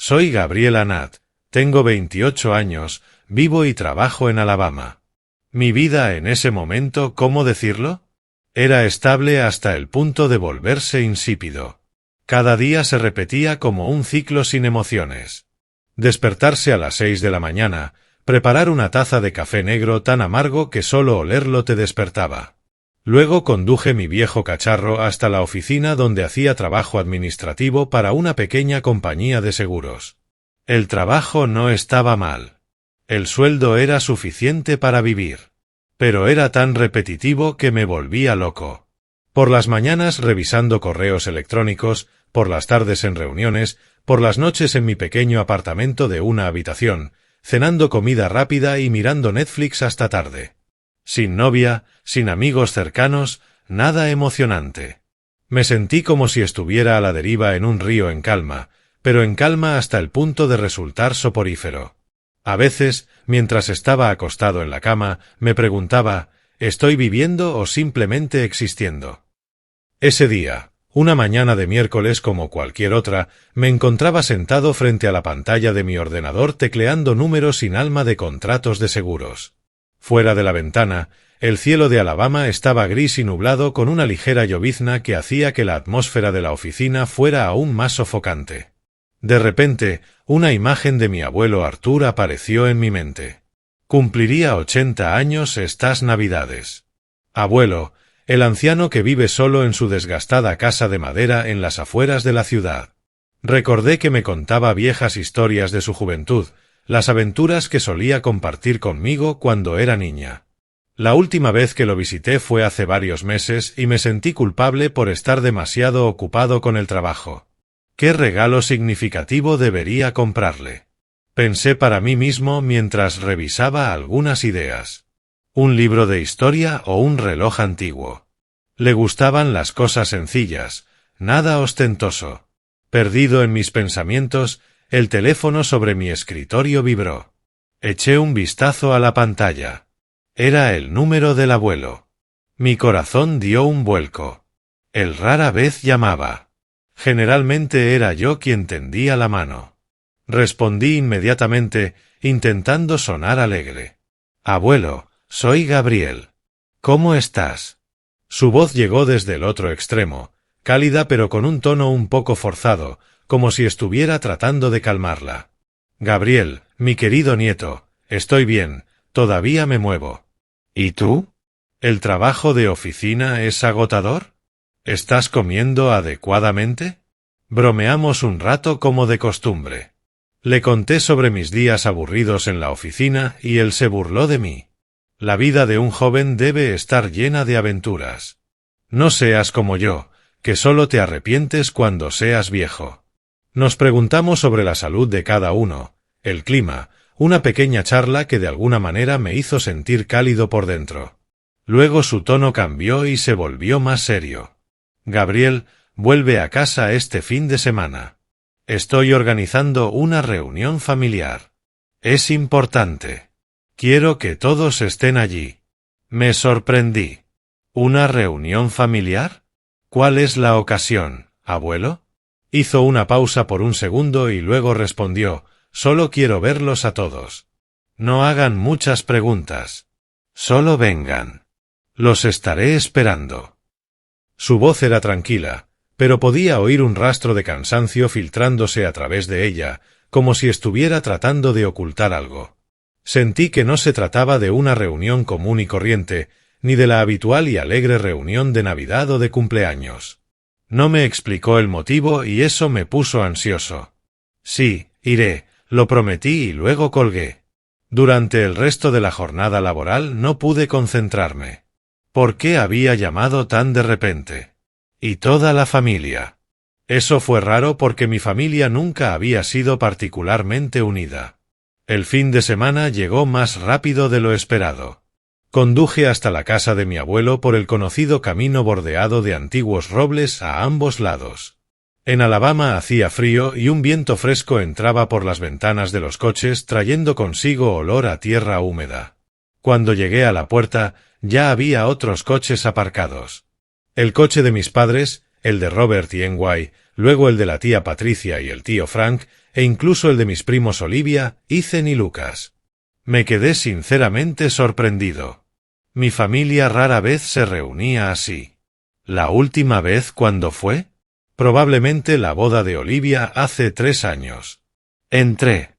Soy Gabriela Nat, tengo 28 años, vivo y trabajo en Alabama. Mi vida en ese momento, ¿cómo decirlo? Era estable hasta el punto de volverse insípido. Cada día se repetía como un ciclo sin emociones. Despertarse a las 6 de la mañana, preparar una taza de café negro tan amargo que solo olerlo te despertaba. Luego conduje mi viejo cacharro hasta la oficina donde hacía trabajo administrativo para una pequeña compañía de seguros. El trabajo no estaba mal. El sueldo era suficiente para vivir. Pero era tan repetitivo que me volvía loco. Por las mañanas revisando correos electrónicos, por las tardes en reuniones, por las noches en mi pequeño apartamento de una habitación, cenando comida rápida y mirando Netflix hasta tarde. Sin novia, sin amigos cercanos, nada emocionante. Me sentí como si estuviera a la deriva en un río en calma, pero en calma hasta el punto de resultar soporífero. A veces, mientras estaba acostado en la cama, me preguntaba, ¿estoy viviendo o simplemente existiendo? Ese día, una mañana de miércoles como cualquier otra, me encontraba sentado frente a la pantalla de mi ordenador tecleando números sin alma de contratos de seguros. Fuera de la ventana, el cielo de Alabama estaba gris y nublado con una ligera llovizna que hacía que la atmósfera de la oficina fuera aún más sofocante. De repente, una imagen de mi abuelo Arthur apareció en mi mente. Cumpliría 80 años estas Navidades. Abuelo, el anciano que vive solo en su desgastada casa de madera en las afueras de la ciudad. Recordé que me contaba viejas historias de su juventud, las aventuras que solía compartir conmigo cuando era niña. La última vez que lo visité fue hace varios meses y me sentí culpable por estar demasiado ocupado con el trabajo. ¿Qué regalo significativo debería comprarle? Pensé para mí mismo mientras revisaba algunas ideas. ¿Un libro de historia o un reloj antiguo? Le gustaban las cosas sencillas, nada ostentoso. Perdido en mis pensamientos, el teléfono sobre mi escritorio vibró. Eché un vistazo a la pantalla. Era el número del abuelo. Mi corazón dio un vuelco. Él rara vez llamaba. Generalmente era yo quien tendía la mano. Respondí inmediatamente, intentando sonar alegre. Abuelo, soy Gabriel. ¿Cómo estás? Su voz llegó desde el otro extremo, cálida pero con un tono un poco forzado, como si estuviera tratando de calmarla. Gabriel, mi querido nieto, estoy bien, todavía me muevo. ¿Y tú? ¿El trabajo de oficina es agotador? ¿Estás comiendo adecuadamente? Bromeamos un rato como de costumbre. Le conté sobre mis días aburridos en la oficina y él se burló de mí. La vida de un joven debe estar llena de aventuras. No seas como yo, que solo te arrepientes cuando seas viejo. Nos preguntamos sobre la salud de cada uno, el clima, una pequeña charla que de alguna manera me hizo sentir cálido por dentro. Luego su tono cambió y se volvió más serio. Gabriel, vuelve a casa este fin de semana. Estoy organizando una reunión familiar. Es importante. Quiero que todos estén allí. Me sorprendí. ¿Una reunión familiar? ¿Cuál es la ocasión, abuelo? Hizo una pausa por un segundo y luego respondió, solo quiero verlos a todos. No hagan muchas preguntas. Solo vengan. Los estaré esperando. Su voz era tranquila, pero podía oír un rastro de cansancio filtrándose a través de ella, como si estuviera tratando de ocultar algo. Sentí que no se trataba de una reunión común y corriente, ni de la habitual y alegre reunión de Navidad o de cumpleaños. No me explicó el motivo y eso me puso ansioso. Sí, iré, lo prometí y luego colgué. Durante el resto de la jornada laboral no pude concentrarme. ¿Por qué había llamado tan de repente? Y toda la familia. Eso fue raro porque mi familia nunca había sido particularmente unida. El fin de semana llegó más rápido de lo esperado. Conduje hasta la casa de mi abuelo por el conocido camino bordeado de antiguos robles a ambos lados. En Alabama hacía frío y un viento fresco entraba por las ventanas de los coches trayendo consigo olor a tierra húmeda. Cuando llegué a la puerta, ya había otros coches aparcados. El coche de mis padres, el de Robert y NY, luego el de la tía Patricia y el tío Frank, e incluso el de mis primos Olivia, Ethan y Lucas. Me quedé sinceramente sorprendido. Mi familia rara vez se reunía así. ¿La última vez cuándo fue? Probablemente la boda de Olivia hace 3 años. Entré.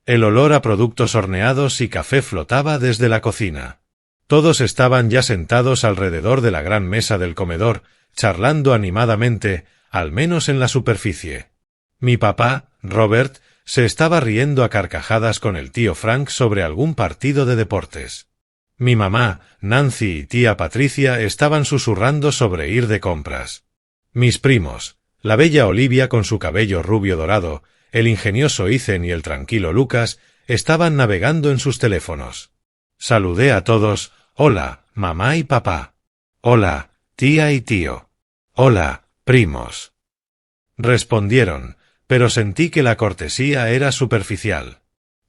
El olor a productos horneados y café flotaba desde la cocina. Todos estaban ya sentados alrededor de la gran mesa del comedor, charlando animadamente, al menos en la superficie. Mi papá, Robert, se estaba riendo a carcajadas con el tío Frank sobre algún partido de deportes. Mi mamá, Nancy y tía Patricia estaban susurrando sobre ir de compras. Mis primos, la bella Olivia con su cabello rubio dorado, el ingenioso Ethan y el tranquilo Lucas, estaban navegando en sus teléfonos. Saludé a todos, hola, mamá y papá. Hola, tía y tío. Hola, primos. Respondieron, pero sentí que la cortesía era superficial.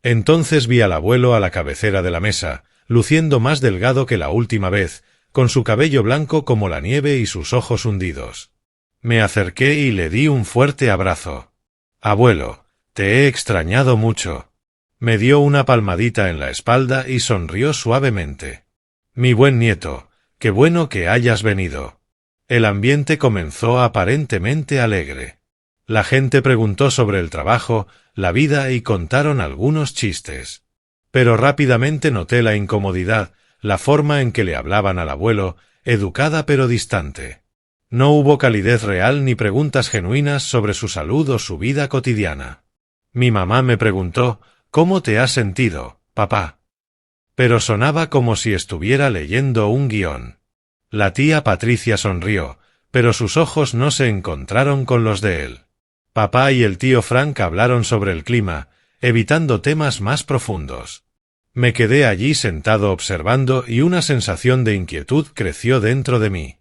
Entonces vi al abuelo a la cabecera de la mesa, luciendo más delgado que la última vez, con su cabello blanco como la nieve y sus ojos hundidos. Me acerqué y le di un fuerte abrazo. Abuelo, te he extrañado mucho. Me dio una palmadita en la espalda y sonrió suavemente. Mi buen nieto, qué bueno que hayas venido. El ambiente comenzó aparentemente alegre. La gente preguntó sobre el trabajo, la vida y contaron algunos chistes. Pero rápidamente noté la incomodidad, la forma en que le hablaban al abuelo, educada pero distante. No hubo calidez real ni preguntas genuinas sobre su salud o su vida cotidiana. Mi mamá me preguntó, ¿cómo te has sentido, papá? Pero sonaba como si estuviera leyendo un guión. La tía Patricia sonrió, pero sus ojos no se encontraron con los de él. Papá y el tío Frank hablaron sobre el clima, evitando temas más profundos. Me quedé allí sentado observando y una sensación de inquietud creció dentro de mí.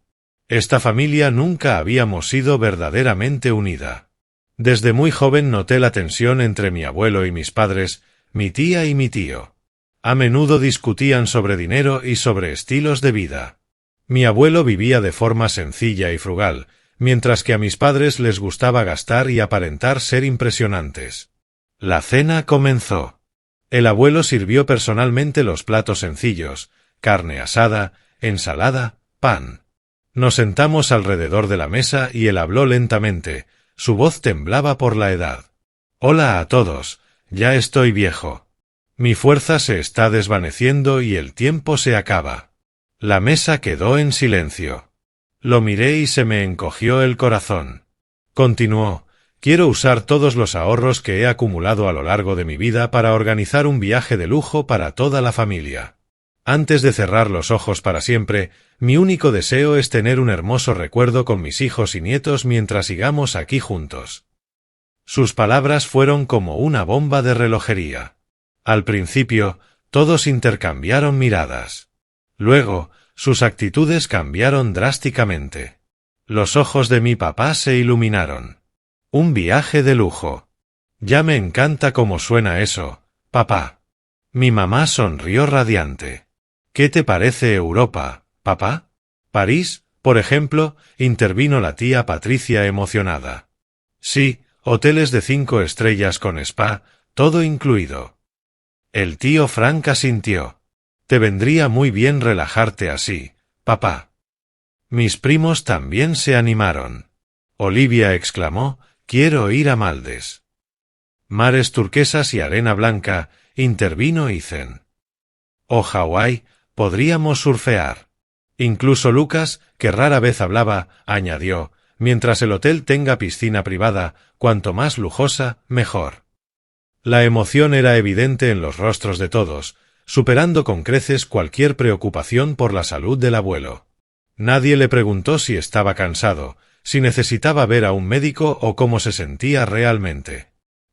Esta familia nunca habíamos sido verdaderamente unida. Desde muy joven noté la tensión entre mi abuelo y mis padres, mi tía y mi tío. A menudo discutían sobre dinero y sobre estilos de vida. Mi abuelo vivía de forma sencilla y frugal, mientras que a mis padres les gustaba gastar y aparentar ser impresionantes. La cena comenzó. El abuelo sirvió personalmente los platos sencillos, carne asada, ensalada, pan. Nos sentamos alrededor de la mesa y él habló lentamente, su voz temblaba por la edad. Hola a todos, ya estoy viejo. Mi fuerza se está desvaneciendo y el tiempo se acaba. La mesa quedó en silencio. Lo miré y se me encogió el corazón. Continuó, quiero usar todos los ahorros que he acumulado a lo largo de mi vida para organizar un viaje de lujo para toda la familia. Antes de cerrar los ojos para siempre, mi único deseo es tener un hermoso recuerdo con mis hijos y nietos mientras sigamos aquí juntos. Sus palabras fueron como una bomba de relojería. Al principio, todos intercambiaron miradas. Luego, sus actitudes cambiaron drásticamente. Los ojos de mi papá se iluminaron. Un viaje de lujo. Ya me encanta cómo suena eso, papá. Mi mamá sonrió radiante. ¿Qué te parece Europa, papá? ¿París, por ejemplo? Intervino la tía Patricia emocionada. Sí, hoteles de 5 estrellas con spa, todo incluido. El tío Frank asintió. Te vendría muy bien relajarte así, papá. Mis primos también se animaron. Olivia exclamó, quiero ir a Maldes. Mares turquesas y arena blanca, intervino Ethan. O Hawái, podríamos surfear. Incluso Lucas, que rara vez hablaba, añadió, mientras el hotel tenga piscina privada, cuanto más lujosa, mejor. La emoción era evidente en los rostros de todos, superando con creces cualquier preocupación por la salud del abuelo. Nadie le preguntó si estaba cansado, si necesitaba ver a un médico o cómo se sentía realmente.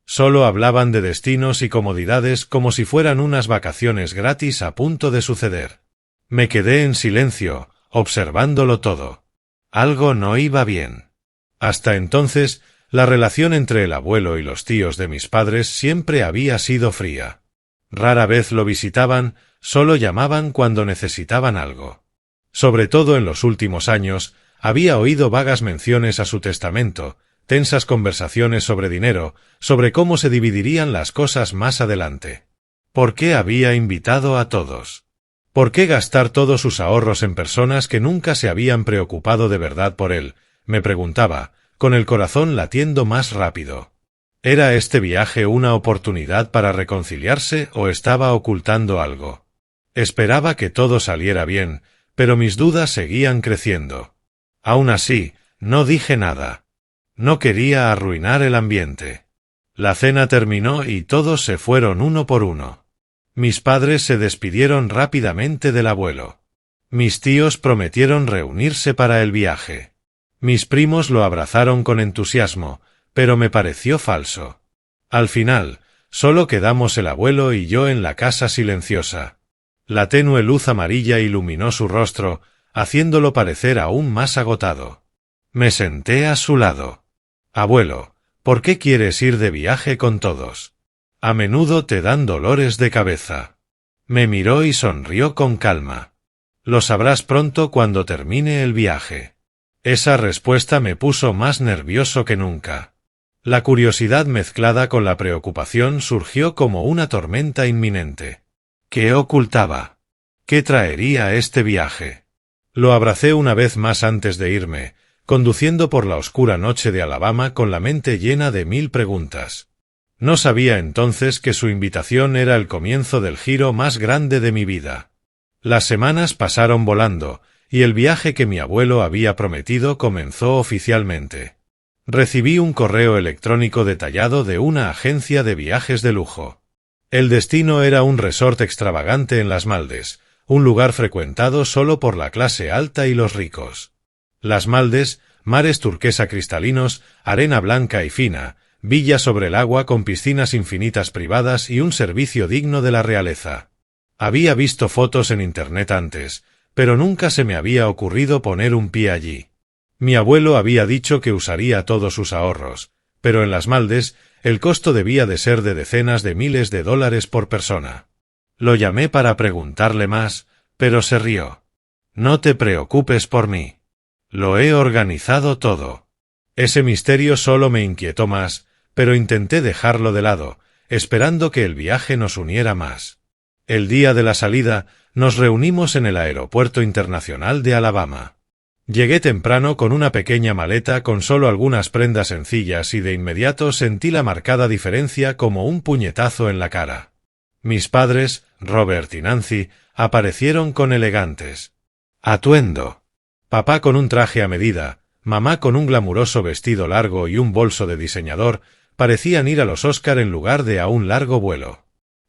Solo hablaban de destinos y comodidades como si fueran unas vacaciones gratis a punto de suceder. Me quedé en silencio, observándolo todo. Algo no iba bien. Hasta entonces, la relación entre el abuelo y los tíos de mis padres siempre había sido fría. Rara vez lo visitaban, solo llamaban cuando necesitaban algo. Sobre todo en los últimos años, había oído vagas menciones a su testamento, tensas conversaciones sobre dinero, sobre cómo se dividirían las cosas más adelante. ¿Por qué había invitado a todos? ¿Por qué gastar todos sus ahorros en personas que nunca se habían preocupado de verdad por él? Me preguntaba, con el corazón latiendo más rápido. ¿Era este viaje una oportunidad para reconciliarse o estaba ocultando algo? Esperaba que todo saliera bien, pero mis dudas seguían creciendo. Aún así, no dije nada. No quería arruinar el ambiente. La cena terminó y todos se fueron uno por uno. Mis padres se despidieron rápidamente del abuelo. Mis tíos prometieron reunirse para el viaje. Mis primos lo abrazaron con entusiasmo, pero me pareció falso. Al final, solo quedamos el abuelo y yo en la casa silenciosa. La tenue luz amarilla iluminó su rostro, haciéndolo parecer aún más agotado. Me senté a su lado. Abuelo, ¿por qué quieres ir de viaje con todos? A menudo te dan dolores de cabeza. Me miró y sonrió con calma. Lo sabrás pronto cuando termine el viaje. Esa respuesta me puso más nervioso que nunca. La curiosidad mezclada con la preocupación surgió como una tormenta inminente. ¿Qué ocultaba? ¿Qué traería este viaje? Lo abracé una vez más antes de irme, conduciendo por la oscura noche de Alabama con la mente llena de 1000 preguntas. No sabía entonces que su invitación era el comienzo del giro más grande de mi vida. Las semanas pasaron volando, y el viaje que mi abuelo había prometido comenzó oficialmente. Recibí un correo electrónico detallado de una agencia de viajes de lujo. El destino era un resort extravagante en las Maldes, un lugar frecuentado solo por la clase alta y los ricos. Las Maldes, mares turquesa cristalinos, arena blanca y fina, villa sobre el agua con piscinas infinitas privadas y un servicio digno de la realeza. Había visto fotos en internet antes, pero nunca se me había ocurrido poner un pie allí. Mi abuelo había dicho que usaría todos sus ahorros, pero en las Maldes el costo debía de ser de decenas de miles de dólares por persona. Lo llamé para preguntarle más, pero se rió. No te preocupes por mí. Lo he organizado todo. Ese misterio solo me inquietó más, pero intenté dejarlo de lado, esperando que el viaje nos uniera más. El día de la salida, nos reunimos en el Aeropuerto Internacional de Alabama. Llegué temprano con una pequeña maleta con solo algunas prendas sencillas y de inmediato sentí la marcada diferencia como un puñetazo en la cara. Mis padres, Robert y Nancy, aparecieron con elegantes atuendo. Papá con un traje a medida, mamá con un glamuroso vestido largo y un bolso de diseñador, parecían ir a los Oscar en lugar de a un largo vuelo.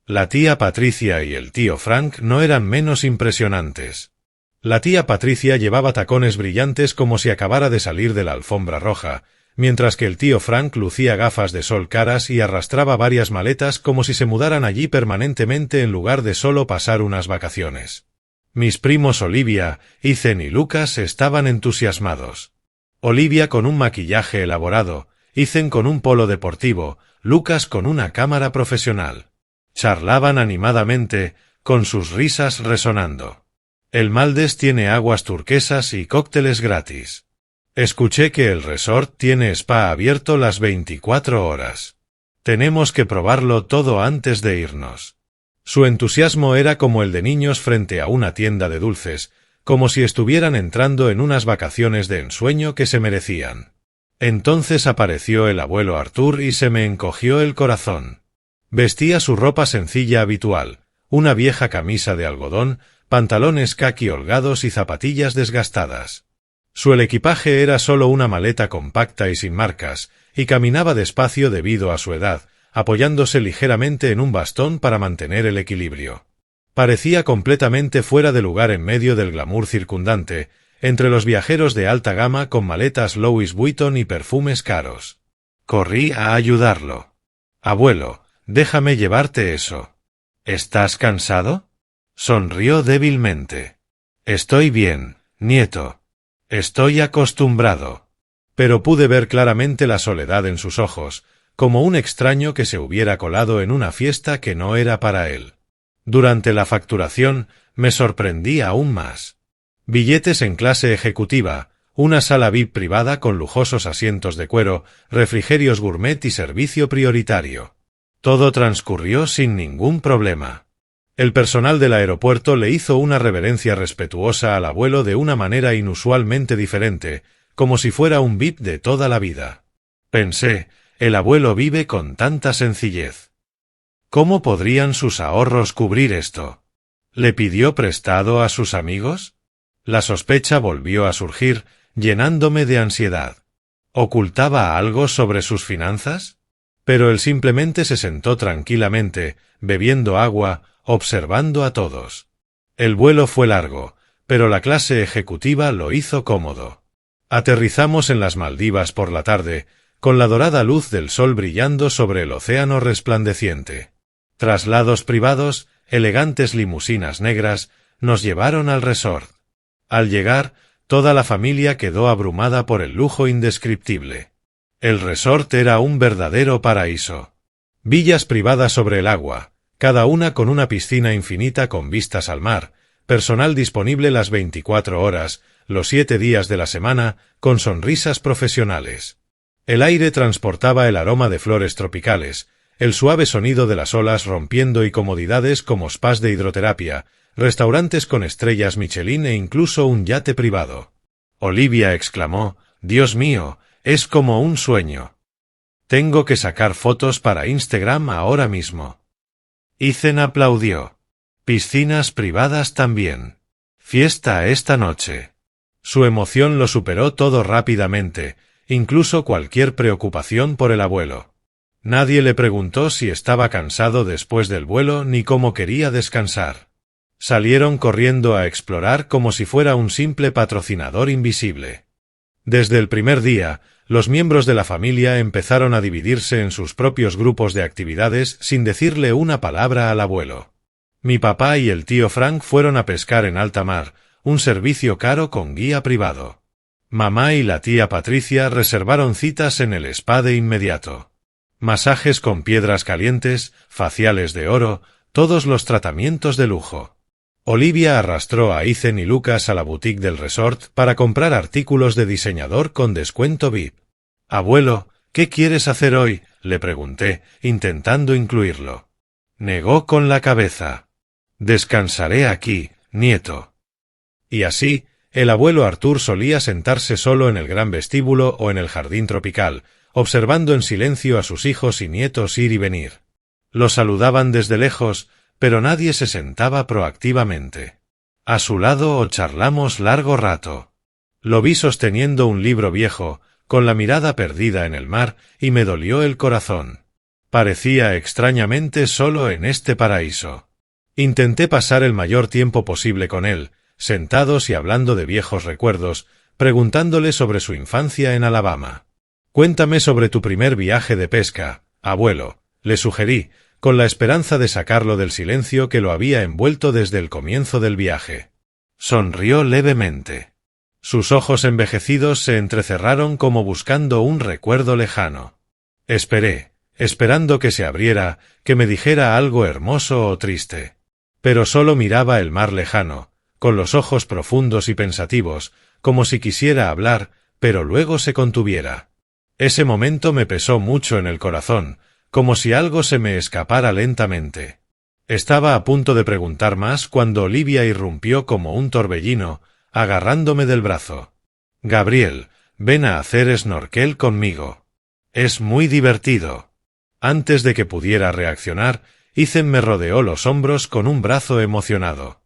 La tía Patricia y el tío Frank no eran menos impresionantes. La tía Patricia llevaba tacones brillantes como si acabara de salir de la alfombra roja, mientras que el tío Frank lucía gafas de sol caras y arrastraba varias maletas como si se mudaran allí permanentemente en lugar de solo pasar unas vacaciones. Mis primos Olivia, Ethan y Lucas estaban entusiasmados. Olivia con un maquillaje elaborado, Ethan con un polo deportivo, Lucas con una cámara profesional. Charlaban animadamente, con sus risas resonando. El Maldes tiene aguas turquesas y cócteles gratis. Escuché que el resort tiene spa abierto las 24 horas. Tenemos que probarlo todo antes de irnos. Su entusiasmo era como el de niños frente a una tienda de dulces, como si estuvieran entrando en unas vacaciones de ensueño que se merecían. Entonces apareció el abuelo Arthur y se me encogió el corazón. Vestía su ropa sencilla habitual, una vieja camisa de algodón, pantalones caqui holgados y zapatillas desgastadas. Su equipaje era solo una maleta compacta y sin marcas, y caminaba despacio debido a su edad, apoyándose ligeramente en un bastón para mantener el equilibrio. Parecía completamente fuera de lugar en medio del glamour circundante, entre los viajeros de alta gama con maletas Louis Vuitton y perfumes caros. Corrí a ayudarlo. Abuelo, déjame llevarte eso. ¿Estás cansado? Sonrió débilmente. Estoy bien, nieto. Estoy acostumbrado. Pero pude ver claramente la soledad en sus ojos, como un extraño que se hubiera colado en una fiesta que no era para él. Durante la facturación, me sorprendí aún más. Billetes en clase ejecutiva, una sala VIP privada con lujosos asientos de cuero, refrigerios gourmet y servicio prioritario. Todo transcurrió sin ningún problema. El personal del aeropuerto le hizo una reverencia respetuosa al abuelo de una manera inusualmente diferente, como si fuera un VIP de toda la vida. Pensé, el abuelo vive con tanta sencillez. ¿Cómo podrían sus ahorros cubrir esto? ¿Le pidió prestado a sus amigos? La sospecha volvió a surgir, llenándome de ansiedad. ¿Ocultaba algo sobre sus finanzas? Pero él simplemente se sentó tranquilamente, bebiendo agua, observando a todos. El vuelo fue largo, pero la clase ejecutiva lo hizo cómodo. Aterrizamos en las Maldivas por la tarde, con la dorada luz del sol brillando sobre el océano resplandeciente. Traslados privados, elegantes limusinas negras, nos llevaron al resort. Al llegar, toda la familia quedó abrumada por el lujo indescriptible. El resort era un verdadero paraíso. Villas privadas sobre el agua, cada una con una piscina infinita con vistas al mar, personal disponible las 24 horas, los 7 días de la semana, con sonrisas profesionales. El aire transportaba el aroma de flores tropicales, el suave sonido de las olas rompiendo y comodidades como spas de hidroterapia, restaurantes con estrellas Michelin e incluso un yate privado. Olivia exclamó, «Dios mío, es como un sueño. Tengo que sacar fotos para Instagram ahora mismo». Ethan aplaudió. «Piscinas privadas también. Fiesta esta noche». Su emoción lo superó todo rápidamente, incluso cualquier preocupación por el abuelo. Nadie le preguntó si estaba cansado después del vuelo ni cómo quería descansar. Salieron corriendo a explorar como si fuera un simple patrocinador invisible. Desde el primer día, los miembros de la familia empezaron a dividirse en sus propios grupos de actividades sin decirle una palabra al abuelo. Mi papá y el tío Frank fueron a pescar en alta mar, un servicio caro con guía privado. Mamá y la tía Patricia reservaron citas en el spa de inmediato. Masajes con piedras calientes, faciales de oro, todos los tratamientos de lujo. Olivia arrastró a Ethan y Lucas a la boutique del resort para comprar artículos de diseñador con descuento VIP. «Abuelo, ¿qué quieres hacer hoy?», le pregunté, intentando incluirlo. Negó con la cabeza. «Descansaré aquí, nieto». Y así, el abuelo Arthur solía sentarse solo en el gran vestíbulo o en el jardín tropical, observando en silencio a sus hijos y nietos ir y venir. Los saludaban desde lejos, pero nadie se sentaba proactivamente. A su lado o charlamos largo rato. Lo vi sosteniendo un libro viejo, con la mirada perdida en el mar, y me dolió el corazón. Parecía extrañamente solo en este paraíso. Intenté pasar el mayor tiempo posible con él, sentados y hablando de viejos recuerdos, preguntándole sobre su infancia en Alabama. «Cuéntame sobre tu primer viaje de pesca, abuelo», le sugerí, con la esperanza de sacarlo del silencio que lo había envuelto desde el comienzo del viaje. Sonrió levemente. Sus ojos envejecidos se entrecerraron como buscando un recuerdo lejano. Esperé, esperando que se abriera, que me dijera algo hermoso o triste. Pero solo miraba el mar lejano, con los ojos profundos y pensativos, como si quisiera hablar, pero luego se contuviera. Ese momento me pesó mucho en el corazón, como si algo se me escapara lentamente. Estaba a punto de preguntar más cuando Olivia irrumpió como un torbellino, agarrándome del brazo. «Gabriel, ven a hacer snorkel conmigo. Es muy divertido». Antes de que pudiera reaccionar, Ethan me rodeó los hombros con un brazo emocionado.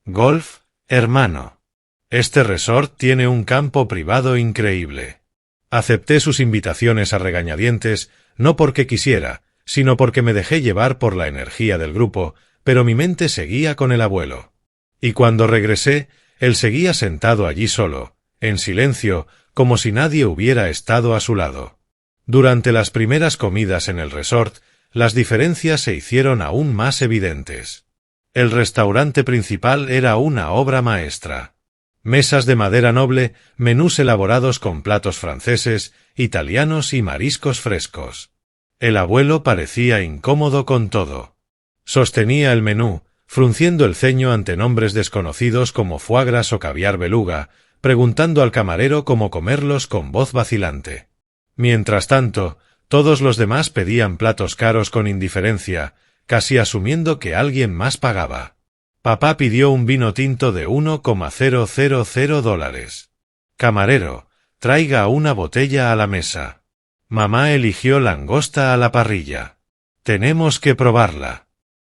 «Golf, hermano. Este resort tiene un campo privado increíble». Acepté sus invitaciones a regañadientes, no porque quisiera, sino porque me dejé llevar por la energía del grupo, pero mi mente seguía con el abuelo. Y cuando regresé, él seguía sentado allí solo, en silencio, como si nadie hubiera estado a su lado. Durante las primeras comidas en el resort, las diferencias se hicieron aún más evidentes. El restaurante principal era una obra maestra. Mesas de madera noble, menús elaborados con platos franceses, italianos y mariscos frescos. El abuelo parecía incómodo con todo. Sostenía el menú, frunciendo el ceño ante nombres desconocidos como foie gras o caviar beluga, preguntando al camarero cómo comerlos con voz vacilante. Mientras tanto, todos los demás pedían platos caros con indiferencia, casi asumiendo que alguien más pagaba. Papá pidió un vino tinto de $1,000. Camarero, traiga una botella a la mesa. Mamá eligió langosta a la parrilla. Tenemos que probarla.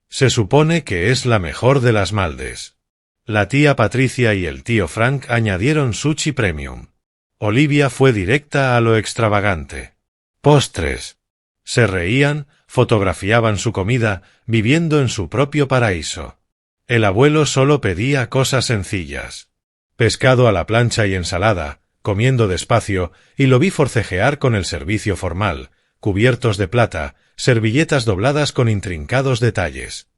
Se supone que es la mejor de las Maldes. La tía Patricia y el tío Frank añadieron sushi premium. Olivia fue directa a lo extravagante. Postres. Se reían, fotografiaban su comida, viviendo en su propio paraíso. El abuelo solo pedía cosas sencillas. Pescado a la plancha y ensalada, comiendo despacio, y lo vi forcejear con el servicio formal, cubiertos de plata, servilletas dobladas con intrincados detalles.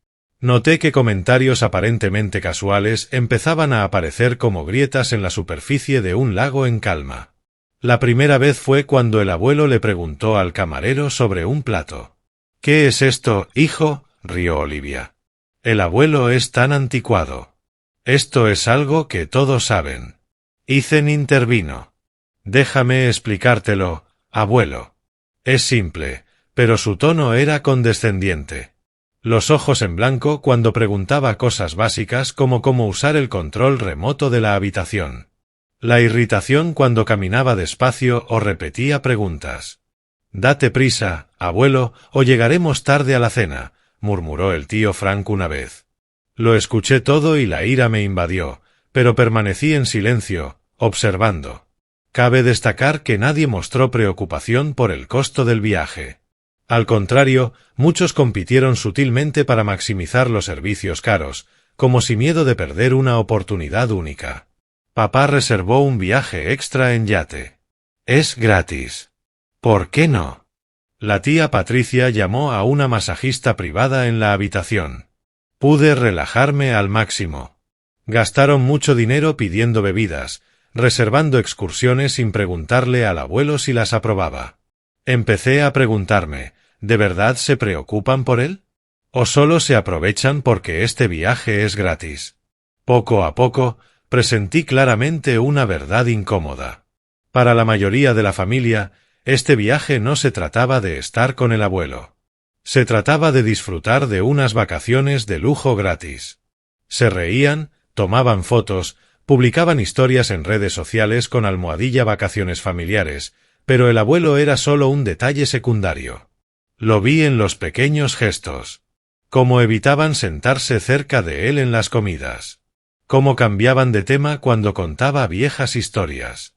Noté que comentarios aparentemente casuales empezaban a aparecer como grietas en la superficie de un lago en calma. La primera vez fue cuando el abuelo le preguntó al camarero sobre un plato. «¿Qué es esto, hijo?», rió Olivia. «El abuelo es tan anticuado. Esto es algo que todos saben». Ethan intervino. «Déjame explicártelo, abuelo. Es simple», pero su tono era condescendiente. Los ojos en blanco cuando preguntaba cosas básicas como cómo usar el control remoto de la habitación. La irritación cuando caminaba despacio o repetía preguntas. «Date prisa, abuelo, o llegaremos tarde a la cena», murmuró el tío Frank una vez. Lo escuché todo y la ira me invadió, pero permanecí en silencio, observando. Cabe destacar que nadie mostró preocupación por el costo del viaje. Al contrario, muchos compitieron sutilmente para maximizar los servicios caros, como si miedo de perder una oportunidad única. Papá reservó un viaje extra en yate. «Es gratis. ¿Por qué no?». La tía Patricia llamó a una masajista privada en la habitación. Pude relajarme al máximo. Gastaron mucho dinero pidiendo bebidas, reservando excursiones sin preguntarle al abuelo si las aprobaba. Empecé a preguntarme, ¿de verdad se preocupan por él? ¿O solo se aprovechan porque este viaje es gratis? Poco a poco, presentí claramente una verdad incómoda. Para la mayoría de la familia, este viaje no se trataba de estar con el abuelo. Se trataba de disfrutar de unas vacaciones de lujo gratis. Se reían, tomaban fotos, publicaban historias en redes sociales con almohadilla vacaciones familiares, pero el abuelo era solo un detalle secundario. Lo vi en los pequeños gestos. Cómo evitaban sentarse cerca de él en las comidas. Cómo cambiaban de tema cuando contaba viejas historias.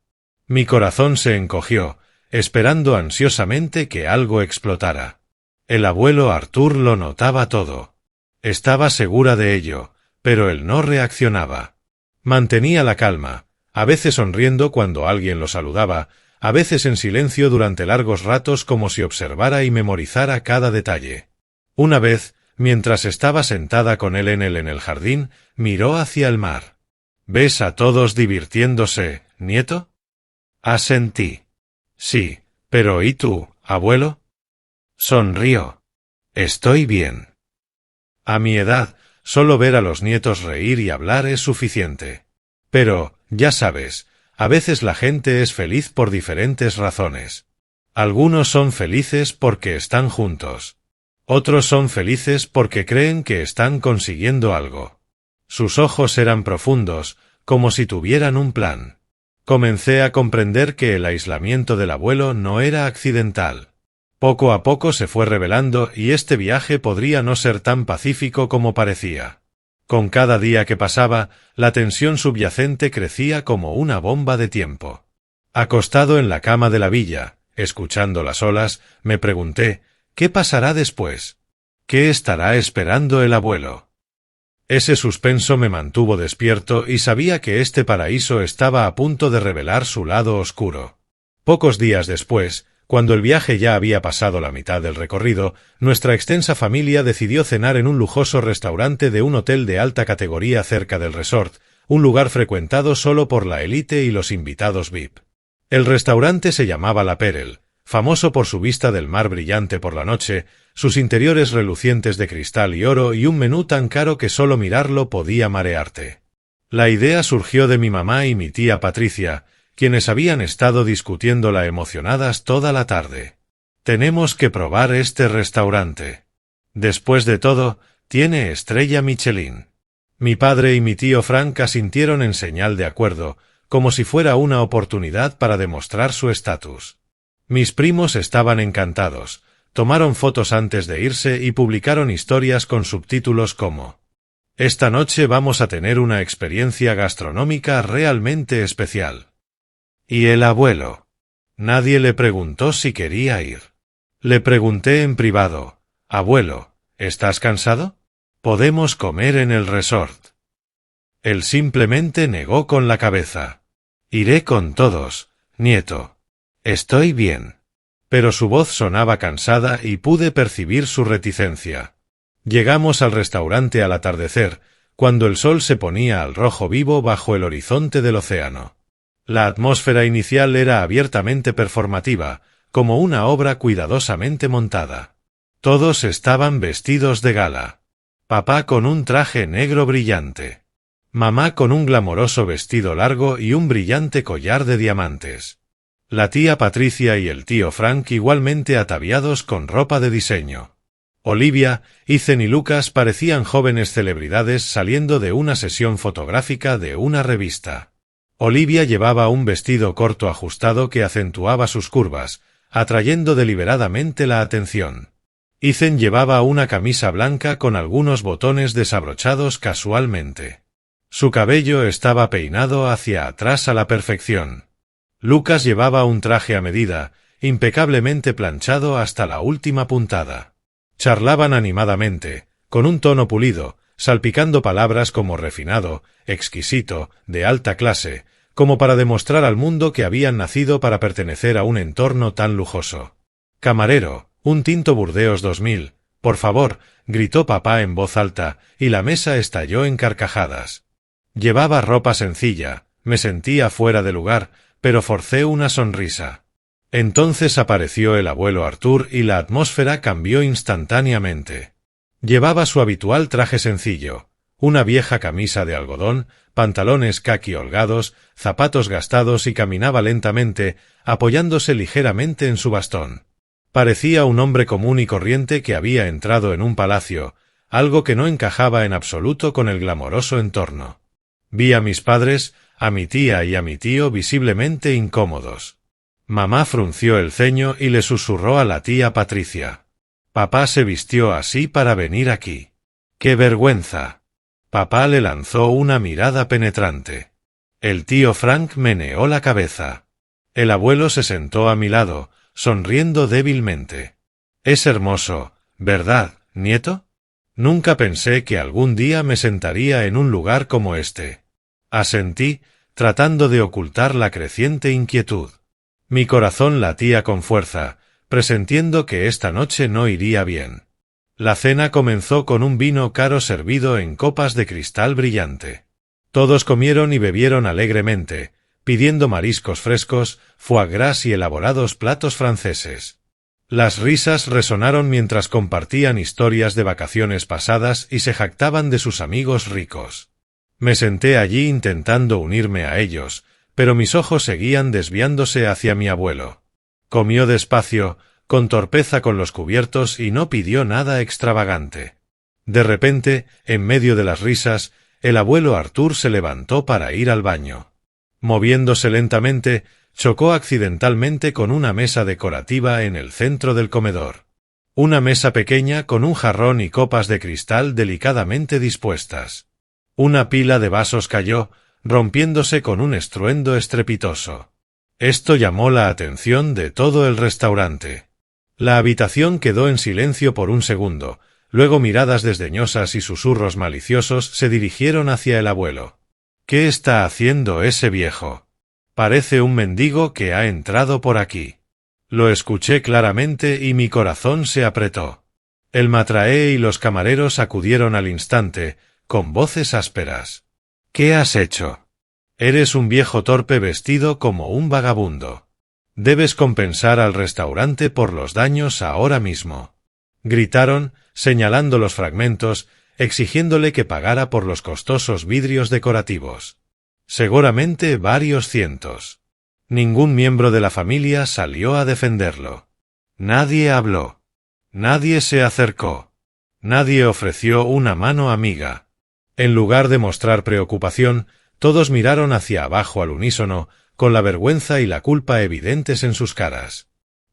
Mi corazón se encogió, esperando ansiosamente que algo explotara. El abuelo Arthur lo notaba todo. Estaba segura de ello, pero él no reaccionaba. Mantenía la calma, a veces sonriendo cuando alguien lo saludaba, a veces en silencio durante largos ratos como si observara y memorizara cada detalle. Una vez, mientras estaba sentada con él en el jardín, miró hacia el mar. «¿Ves a todos divirtiéndose, nieto?». Asentí. «Sí, pero ¿y tú, abuelo?». Sonrió. «Estoy bien. A mi edad, solo ver a los nietos reír y hablar es suficiente. Pero, ya sabes, a veces la gente es feliz por diferentes razones. Algunos son felices porque están juntos. Otros son felices porque creen que están consiguiendo algo». Sus ojos eran profundos, como si tuvieran un plan. Comencé a comprender que el aislamiento del abuelo no era accidental. Poco a poco se fue revelando y este viaje podría no ser tan pacífico como parecía. Con cada día que pasaba, la tensión subyacente crecía como una bomba de tiempo. Acostado en la cama de la villa, escuchando las olas, me pregunté, ¿qué pasará después? ¿Qué estará esperando el abuelo? Ese suspenso me mantuvo despierto y sabía que este paraíso estaba a punto de revelar su lado oscuro. Pocos días después, cuando el viaje ya había pasado la mitad del recorrido, nuestra extensa familia decidió cenar en un lujoso restaurante de un hotel de alta categoría cerca del resort, un lugar frecuentado solo por la élite y los invitados VIP. El restaurante se llamaba La Perel, famoso por su vista del mar brillante por la noche, sus interiores relucientes de cristal y oro y un menú tan caro que solo mirarlo podía marearte. La idea surgió de mi mamá y mi tía Patricia, quienes habían estado discutiéndola emocionadas toda la tarde. Tenemos que probar este restaurante. Después de todo, tiene estrella Michelin. Mi padre y mi tío Frank asintieron en señal de acuerdo, como si fuera una oportunidad para demostrar su estatus. Mis primos estaban encantados, tomaron fotos antes de irse y publicaron historias con subtítulos como: «Esta noche vamos a tener una experiencia gastronómica realmente especial». ¿Y el abuelo? Nadie le preguntó si quería ir. Le pregunté en privado: «Abuelo, ¿estás cansado? Podemos comer en el resort». Él simplemente negó con la cabeza. «Iré con todos, nieto. Estoy bien». Pero su voz sonaba cansada y pude percibir su reticencia. Llegamos al restaurante al atardecer, cuando el sol se ponía al rojo vivo bajo el horizonte del océano. La atmósfera inicial era abiertamente performativa, como una obra cuidadosamente montada. Todos estaban vestidos de gala. Papá con un traje negro brillante. Mamá con un glamoroso vestido largo y un brillante collar de diamantes. La tía Patricia y el tío Frank igualmente ataviados con ropa de diseño. Olivia, Ethan y Lucas parecían jóvenes celebridades saliendo de una sesión fotográfica de una revista. Olivia llevaba un vestido corto ajustado que acentuaba sus curvas, atrayendo deliberadamente la atención. Ethan llevaba una camisa blanca con algunos botones desabrochados casualmente. Su cabello estaba peinado hacia atrás a la perfección. Lucas llevaba un traje a medida, impecablemente planchado hasta la última puntada. Charlaban animadamente, con un tono pulido, salpicando palabras como refinado, exquisito, de alta clase, como para demostrar al mundo que habían nacido para pertenecer a un entorno tan lujoso. «Camarero, un tinto Burdeos 2000, por favor», gritó papá en voz alta, y la mesa estalló en carcajadas. Llevaba ropa sencilla, me sentía fuera de lugar, pero forcé una sonrisa. Entonces apareció el abuelo Arthur y la atmósfera cambió instantáneamente. Llevaba su habitual traje sencillo, una vieja camisa de algodón, pantalones caqui holgados, zapatos gastados y caminaba lentamente, apoyándose ligeramente en su bastón. Parecía un hombre común y corriente que había entrado en un palacio, algo que no encajaba en absoluto con el glamoroso entorno. Vi a mis padres, a mi tía y a mi tío visiblemente incómodos. Mamá frunció el ceño y le susurró a la tía Patricia: «Papá se vistió así para venir aquí. ¡Qué vergüenza!». Papá le lanzó una mirada penetrante. El tío Frank meneó la cabeza. El abuelo se sentó a mi lado, sonriendo débilmente. «Es hermoso, ¿verdad, nieto? Nunca pensé que algún día me sentaría en un lugar como este». Asentí, tratando de ocultar la creciente inquietud. Mi corazón latía con fuerza, presentiendo que esta noche no iría bien. La cena comenzó con un vino caro servido en copas de cristal brillante. Todos comieron y bebieron alegremente, pidiendo mariscos frescos, foie gras y elaborados platos franceses. Las risas resonaron mientras compartían historias de vacaciones pasadas y se jactaban de sus amigos ricos. Me senté allí intentando unirme a ellos, pero mis ojos seguían desviándose hacia mi abuelo. Comió despacio, con torpeza con los cubiertos y no pidió nada extravagante. De repente, en medio de las risas, el abuelo Arthur se levantó para ir al baño. Moviéndose lentamente, chocó accidentalmente con una mesa decorativa en el centro del comedor. Una mesa pequeña con un jarrón y copas de cristal delicadamente dispuestas. Una pila de vasos cayó, rompiéndose con un estruendo estrepitoso. Esto llamó la atención de todo el restaurante. La habitación quedó en silencio por un segundo, luego miradas desdeñosas y susurros maliciosos se dirigieron hacia el abuelo. «¿Qué está haciendo ese viejo? Parece un mendigo que ha entrado por aquí». Lo escuché claramente y mi corazón se apretó. El matraé y los camareros acudieron al instante, con voces ásperas. «¿Qué has hecho? Eres un viejo torpe vestido como un vagabundo. Debes compensar al restaurante por los daños ahora mismo». Gritaron, señalando los fragmentos, exigiéndole que pagara por los costosos vidrios decorativos. Seguramente varios cientos. Ningún miembro de la familia salió a defenderlo. Nadie habló. Nadie se acercó. Nadie ofreció una mano amiga. En lugar de mostrar preocupación, todos miraron hacia abajo al unísono, con la vergüenza y la culpa evidentes en sus caras.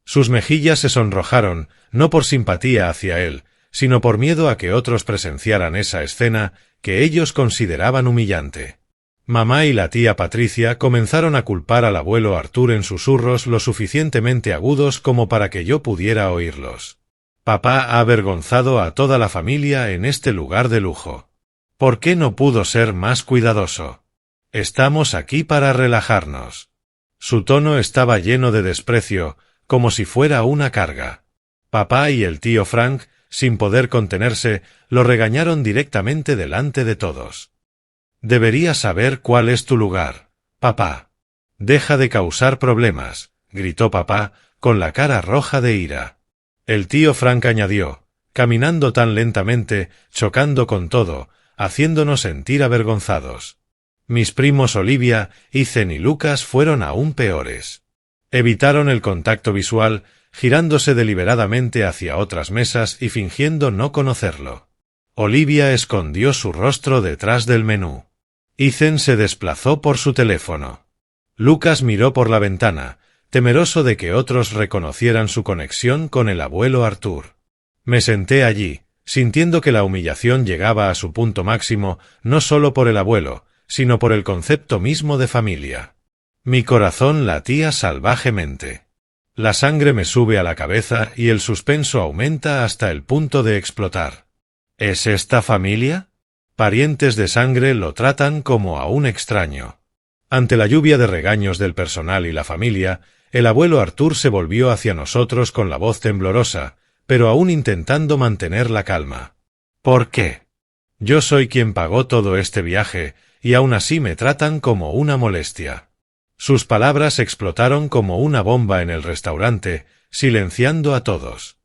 Sus mejillas se sonrojaron, no por simpatía hacia él, sino por miedo a que otros presenciaran esa escena que ellos consideraban humillante. Mamá y la tía Patricia comenzaron a culpar al abuelo Artur en susurros lo suficientemente agudos como para que yo pudiera oírlos. Papá ha avergonzado a toda la familia en este lugar de lujo. ¿Por qué no pudo ser más cuidadoso? Estamos aquí para relajarnos. Su tono estaba lleno de desprecio, como si fuera una carga. Papá y el tío Frank, sin poder contenerse, lo regañaron directamente delante de todos. Deberías saber cuál es tu lugar, papá. Deja de causar problemas, gritó papá, con la cara roja de ira. El tío Frank añadió, caminando tan lentamente, chocando con todo, haciéndonos sentir avergonzados. Mis primos Olivia, Ethan y Lucas fueron aún peores. Evitaron el contacto visual, girándose deliberadamente hacia otras mesas y fingiendo no conocerlo. Olivia escondió su rostro detrás del menú. Ethan se desplazó por su teléfono. Lucas miró por la ventana, temeroso de que otros reconocieran su conexión con el abuelo Artur. Me senté allí, sintiendo que la humillación llegaba a su punto máximo, no solo por el abuelo, sino por el concepto mismo de familia. Mi corazón latía salvajemente. La sangre me sube a la cabeza y el suspenso aumenta hasta el punto de explotar. ¿Es esta familia? Parientes de sangre lo tratan como a un extraño. Ante la lluvia de regaños del personal y la familia, el abuelo Artur se volvió hacia nosotros con la voz temblorosa, pero aún intentando mantener la calma. ¿Por qué? Yo soy quien pagó todo este viaje, y aún así me tratan como una molestia. Sus palabras explotaron como una bomba en el restaurante, silenciando a todos.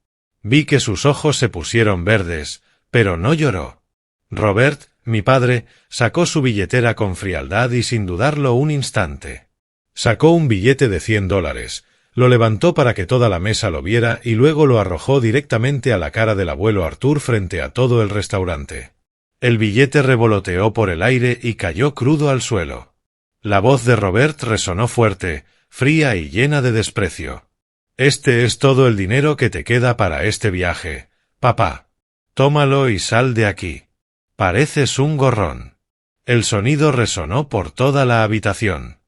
Vi que sus ojos se pusieron verdes, pero no lloró. Robert, mi padre, sacó su billetera con frialdad y sin dudarlo un instante. Sacó un billete de $100, lo levantó para que toda la mesa lo viera y luego lo arrojó directamente a la cara del abuelo Artur frente a todo el restaurante. El billete revoloteó por el aire y cayó crudo al suelo. La voz de Robert resonó fuerte, fría y llena de desprecio. Este es todo el dinero que te queda para este viaje, papá. Tómalo y sal de aquí. Pareces un gorrón. El sonido resonó por toda la habitación.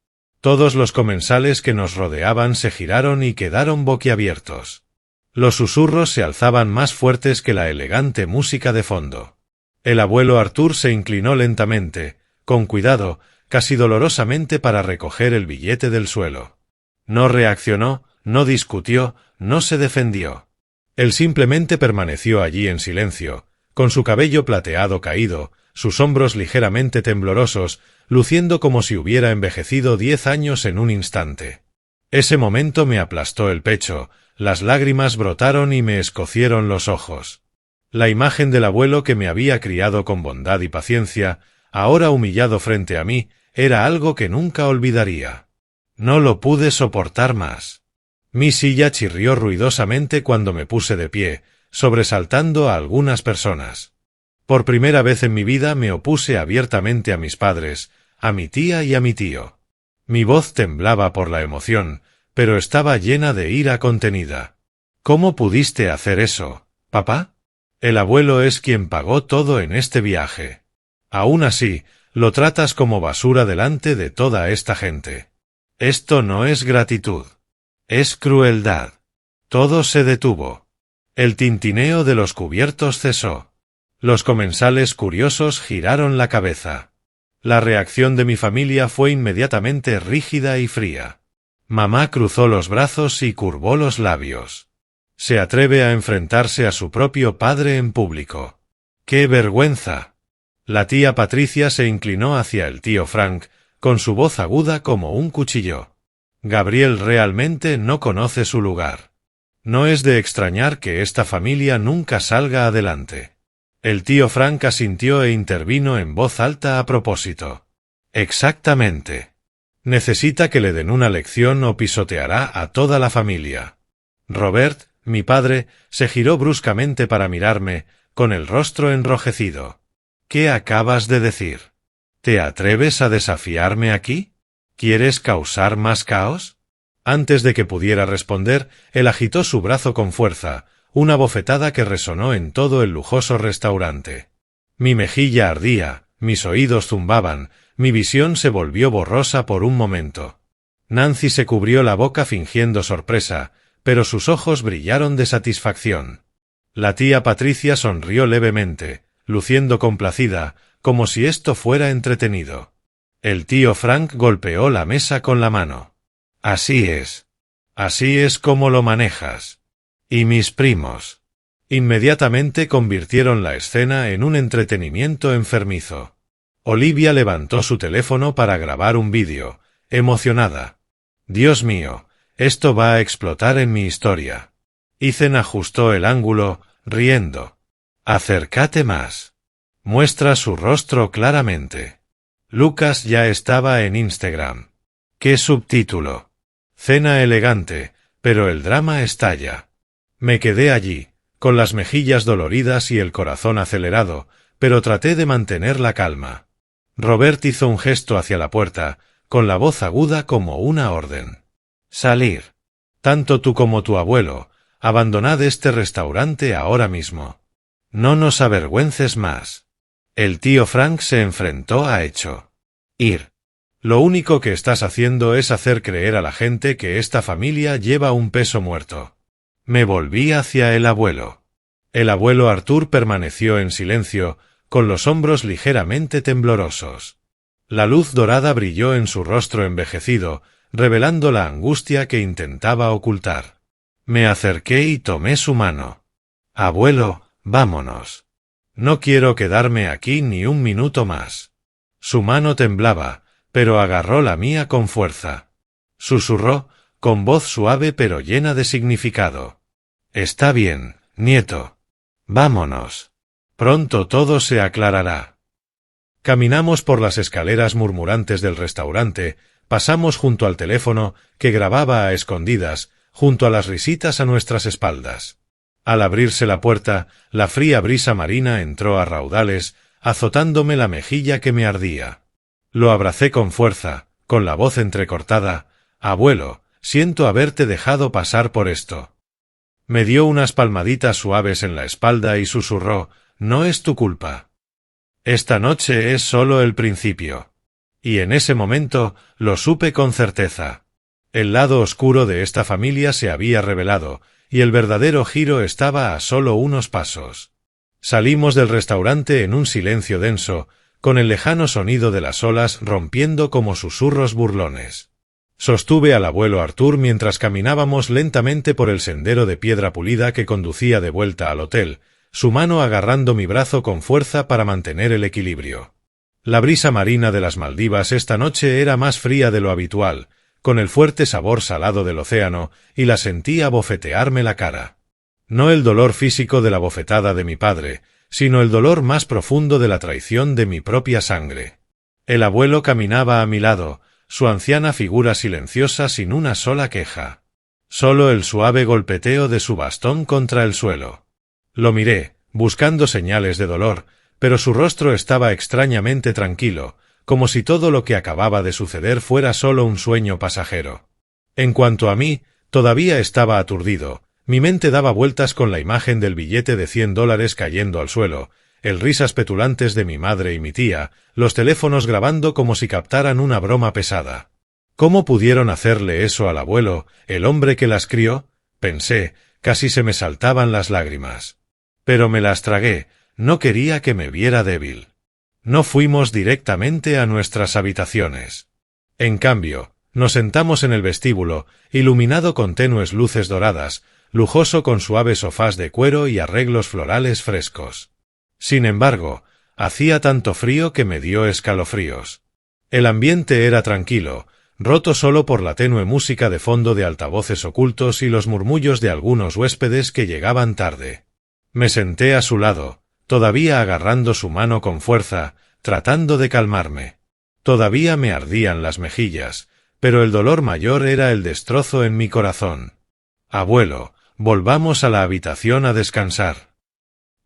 Todos los comensales que nos rodeaban se giraron y quedaron boquiabiertos. Los susurros se alzaban más fuertes que la elegante música de fondo. El abuelo Artur se inclinó lentamente, con cuidado, casi dolorosamente para recoger el billete del suelo. No reaccionó, no discutió, no se defendió. Él simplemente permaneció allí en silencio, con su cabello plateado caído, sus hombros ligeramente temblorosos, luciendo como si hubiera envejecido 10 años en un instante. Ese momento me aplastó el pecho, las lágrimas brotaron y me escocieron los ojos. La imagen del abuelo que me había criado con bondad y paciencia, ahora humillado frente a mí, era algo que nunca olvidaría. No lo pude soportar más. Mi silla chirrió ruidosamente cuando me puse de pie, sobresaltando a algunas personas. Por primera vez en mi vida me opuse abiertamente a mis padres, a mi tía y a mi tío. Mi voz temblaba por la emoción, pero estaba llena de ira contenida. ¿Cómo pudiste hacer eso, papá? El abuelo es quien pagó todo en este viaje. Aún así, lo tratas como basura delante de toda esta gente. Esto no es gratitud. Es crueldad. Todo se detuvo. El tintineo de los cubiertos cesó. Los comensales curiosos giraron la cabeza. La reacción de mi familia fue inmediatamente rígida y fría. Mamá cruzó los brazos y curvó los labios. Se atreve a enfrentarse a su propio padre en público. ¡Qué vergüenza! La tía Patricia se inclinó hacia el tío Frank, con su voz aguda como un cuchillo. Gabriel realmente no conoce su lugar. No es de extrañar que esta familia nunca salga adelante. El tío Frank asintió e intervino en voz alta a propósito. Exactamente. Necesita que le den una lección o pisoteará a toda la familia. Robert, mi padre, se giró bruscamente para mirarme, con el rostro enrojecido. ¿Qué acabas de decir? ¿Te atreves a desafiarme aquí? ¿Quieres causar más caos? Antes de que pudiera responder, él agitó su brazo con fuerza, una bofetada que resonó en todo el lujoso restaurante. Mi mejilla ardía, mis oídos zumbaban, mi visión se volvió borrosa por un momento. Nancy se cubrió la boca fingiendo sorpresa, pero sus ojos brillaron de satisfacción. La tía Patricia sonrió levemente, luciendo complacida, como si esto fuera entretenido. El tío Frank golpeó la mesa con la mano. Así es. Así es como lo manejas. ¿Y mis primos? Inmediatamente convirtieron la escena en un entretenimiento enfermizo. Olivia levantó su teléfono para grabar un vídeo, emocionada. Dios mío, esto va a explotar en mi historia. Ethan ajustó el ángulo, riendo. Acércate más. Muestra su rostro claramente. Lucas ya estaba en Instagram. ¿Qué subtítulo? Cena elegante, pero el drama estalla. Me quedé allí, con las mejillas doloridas y el corazón acelerado, pero traté de mantener la calma. Robert hizo un gesto hacia la puerta, con la voz aguda como una orden. Salir. Tanto tú como tu abuelo, abandonad este restaurante ahora mismo. No nos avergüences más. El tío Frank se enfrentó a hecho. Ir. Lo único que estás haciendo es hacer creer a la gente que esta familia lleva un peso muerto. Me volví hacia el abuelo. El abuelo Arthur permaneció en silencio, con los hombros ligeramente temblorosos. La luz dorada brilló en su rostro envejecido, revelando la angustia que intentaba ocultar. Me acerqué y tomé su mano. Abuelo, vámonos. No quiero quedarme aquí ni un minuto más. Su mano temblaba, pero agarró la mía con fuerza. Susurró, con voz suave pero llena de significado. Está bien, nieto. Vámonos. Pronto todo se aclarará. Caminamos por las escaleras murmurantes del restaurante, pasamos junto al teléfono, que grababa a escondidas, junto a las risitas a nuestras espaldas. Al abrirse la puerta, la fría brisa marina entró a raudales, azotándome la mejilla que me ardía. Lo abracé con fuerza, con la voz entrecortada. Abuelo, siento haberte dejado pasar por esto. Me dio unas palmaditas suaves en la espalda y susurró, no es tu culpa. Esta noche es solo el principio. Y en ese momento, lo supe con certeza. El lado oscuro de esta familia se había revelado, y el verdadero giro estaba a solo unos pasos. Salimos del restaurante en un silencio denso, con el lejano sonido de las olas rompiendo como susurros burlones. Sostuve al abuelo Arthur mientras caminábamos lentamente por el sendero de piedra pulida que conducía de vuelta al hotel, su mano agarrando mi brazo con fuerza para mantener el equilibrio. La brisa marina de las Maldivas esta noche era más fría de lo habitual, con el fuerte sabor salado del océano, y la sentí abofetearme la cara. No el dolor físico de la bofetada de mi padre, sino el dolor más profundo de la traición de mi propia sangre. El abuelo caminaba a mi lado, su anciana figura silenciosa sin una sola queja. Solo el suave golpeteo de su bastón contra el suelo. Lo miré, buscando señales de dolor, pero su rostro estaba extrañamente tranquilo, como si todo lo que acababa de suceder fuera solo un sueño pasajero. En cuanto a mí, todavía estaba aturdido. Mi mente daba vueltas con la imagen del billete de $100 cayendo al suelo, el risas petulantes de mi madre y mi tía, los teléfonos grabando como si captaran una broma pesada. ¿Cómo pudieron hacerle eso al abuelo, el hombre que las crió? Pensé, casi se me saltaban las lágrimas. Pero me las tragué, no quería que me viera débil. No fuimos directamente a nuestras habitaciones. En cambio, nos sentamos en el vestíbulo, iluminado con tenues luces doradas, lujoso con suaves sofás de cuero y arreglos florales frescos. Sin embargo, hacía tanto frío que me dio escalofríos. El ambiente era tranquilo, roto solo por la tenue música de fondo de altavoces ocultos y los murmullos de algunos huéspedes que llegaban tarde. Me senté a su lado, todavía agarrando su mano con fuerza, tratando de calmarme. Todavía me ardían las mejillas, pero el dolor mayor era el destrozo en mi corazón. Abuelo, volvamos a la habitación a descansar.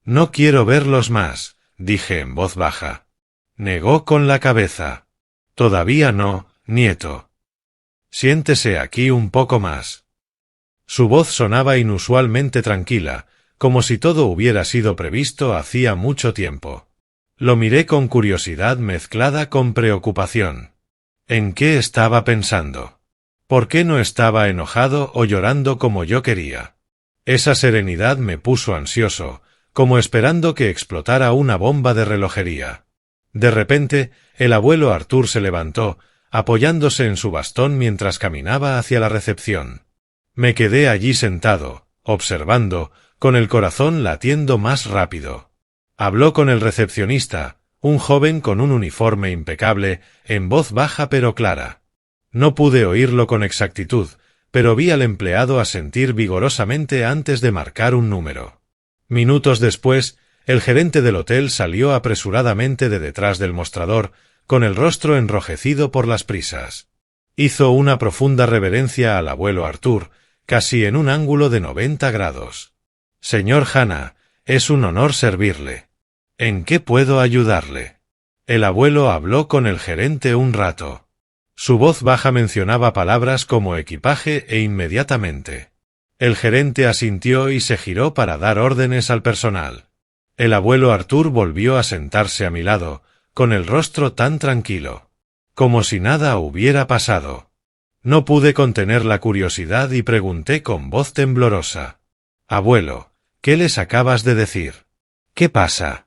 No quiero verlos más, dije en voz baja. Negó con la cabeza. Todavía no, nieto. Siéntese aquí un poco más. Su voz sonaba inusualmente tranquila, como si todo hubiera sido previsto hacía mucho tiempo. Lo miré con curiosidad mezclada con preocupación. ¿En qué estaba pensando? ¿Por qué no estaba enojado o llorando como yo quería? Esa serenidad me puso ansioso, como esperando que explotara una bomba de relojería. De repente, el abuelo Arthur se levantó, apoyándose en su bastón mientras caminaba hacia la recepción. Me quedé allí sentado, observando, con el corazón latiendo más rápido. Habló con el recepcionista, un joven con un uniforme impecable, en voz baja pero clara. No pude oírlo con exactitud, pero vi al empleado asentir vigorosamente antes de marcar un número. Minutos después, el gerente del hotel salió apresuradamente de detrás del mostrador, con el rostro enrojecido por las prisas. Hizo una profunda reverencia al abuelo Arthur, casi en un ángulo de 90 grados. Señor Hanna, es un honor servirle. ¿En qué puedo ayudarle? El abuelo habló con el gerente un rato. Su voz baja mencionaba palabras como equipaje e inmediatamente. El gerente asintió y se giró para dar órdenes al personal. El abuelo Arthur volvió a sentarse a mi lado, con el rostro tan tranquilo, como si nada hubiera pasado. No pude contener la curiosidad y pregunté con voz temblorosa. Abuelo, ¿qué les acabas de decir? ¿Qué pasa?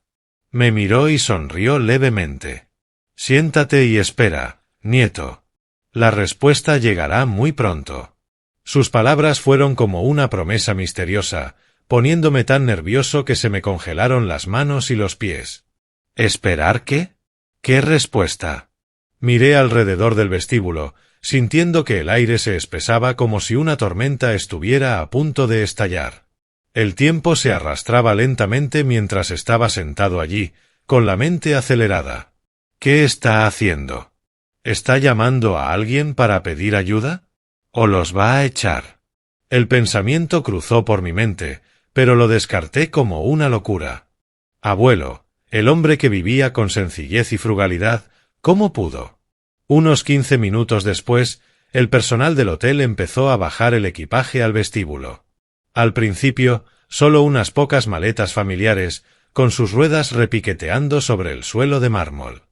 Me miró y sonrió levemente. Siéntate y espera, nieto. La respuesta llegará muy pronto. Sus palabras fueron como una promesa misteriosa, poniéndome tan nervioso que se me congelaron las manos y los pies. ¿Esperar qué? ¿Qué respuesta? Miré alrededor del vestíbulo, sintiendo que el aire se espesaba como si una tormenta estuviera a punto de estallar. El tiempo se arrastraba lentamente mientras estaba sentado allí, con la mente acelerada. ¿Qué está haciendo? ¿Está llamando a alguien para pedir ayuda? ¿O los va a echar? El pensamiento cruzó por mi mente, pero lo descarté como una locura. Abuelo, el hombre que vivía con sencillez y frugalidad, ¿cómo pudo? Unos 15 minutos después, el personal del hotel empezó a bajar el equipaje al vestíbulo. Al principio, solo unas pocas maletas familiares, con sus ruedas repiqueteando sobre el suelo de mármol.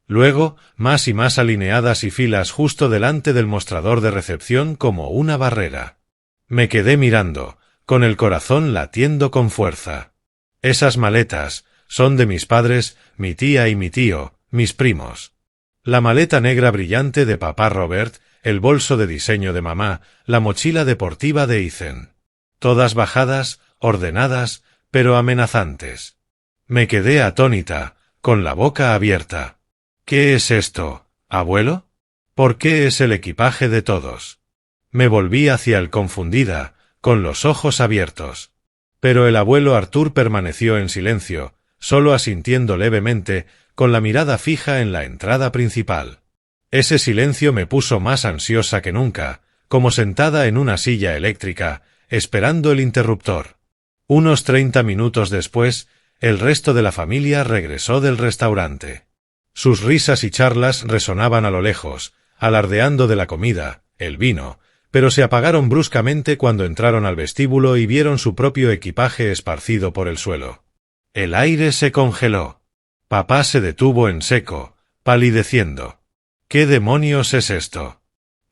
Luego, más y más alineadas y filas justo delante del mostrador de recepción como una barrera. Me quedé mirando, con el corazón latiendo con fuerza. Esas maletas son de mis padres, mi tía y mi tío, mis primos. La maleta negra brillante de papá Robert, el bolso de diseño de mamá, la mochila deportiva de Ethan. Todas bajadas, ordenadas, pero amenazantes. Me quedé atónita, con la boca abierta. ¿Qué es esto, abuelo? ¿Por qué es el equipaje de todos? Me volví hacia él confundida, con los ojos abiertos. Pero el abuelo Arthur permaneció en silencio, solo asintiendo levemente, con la mirada fija en la entrada principal. Ese silencio me puso más ansiosa que nunca, como sentada en una silla eléctrica, esperando el interruptor. Unos 30 minutos después, el resto de la familia regresó del restaurante. Sus risas y charlas resonaban a lo lejos, alardeando de la comida, el vino, pero se apagaron bruscamente cuando entraron al vestíbulo y vieron su propio equipaje esparcido por el suelo. El aire se congeló. Papá se detuvo en seco, palideciendo. ¿Qué demonios es esto?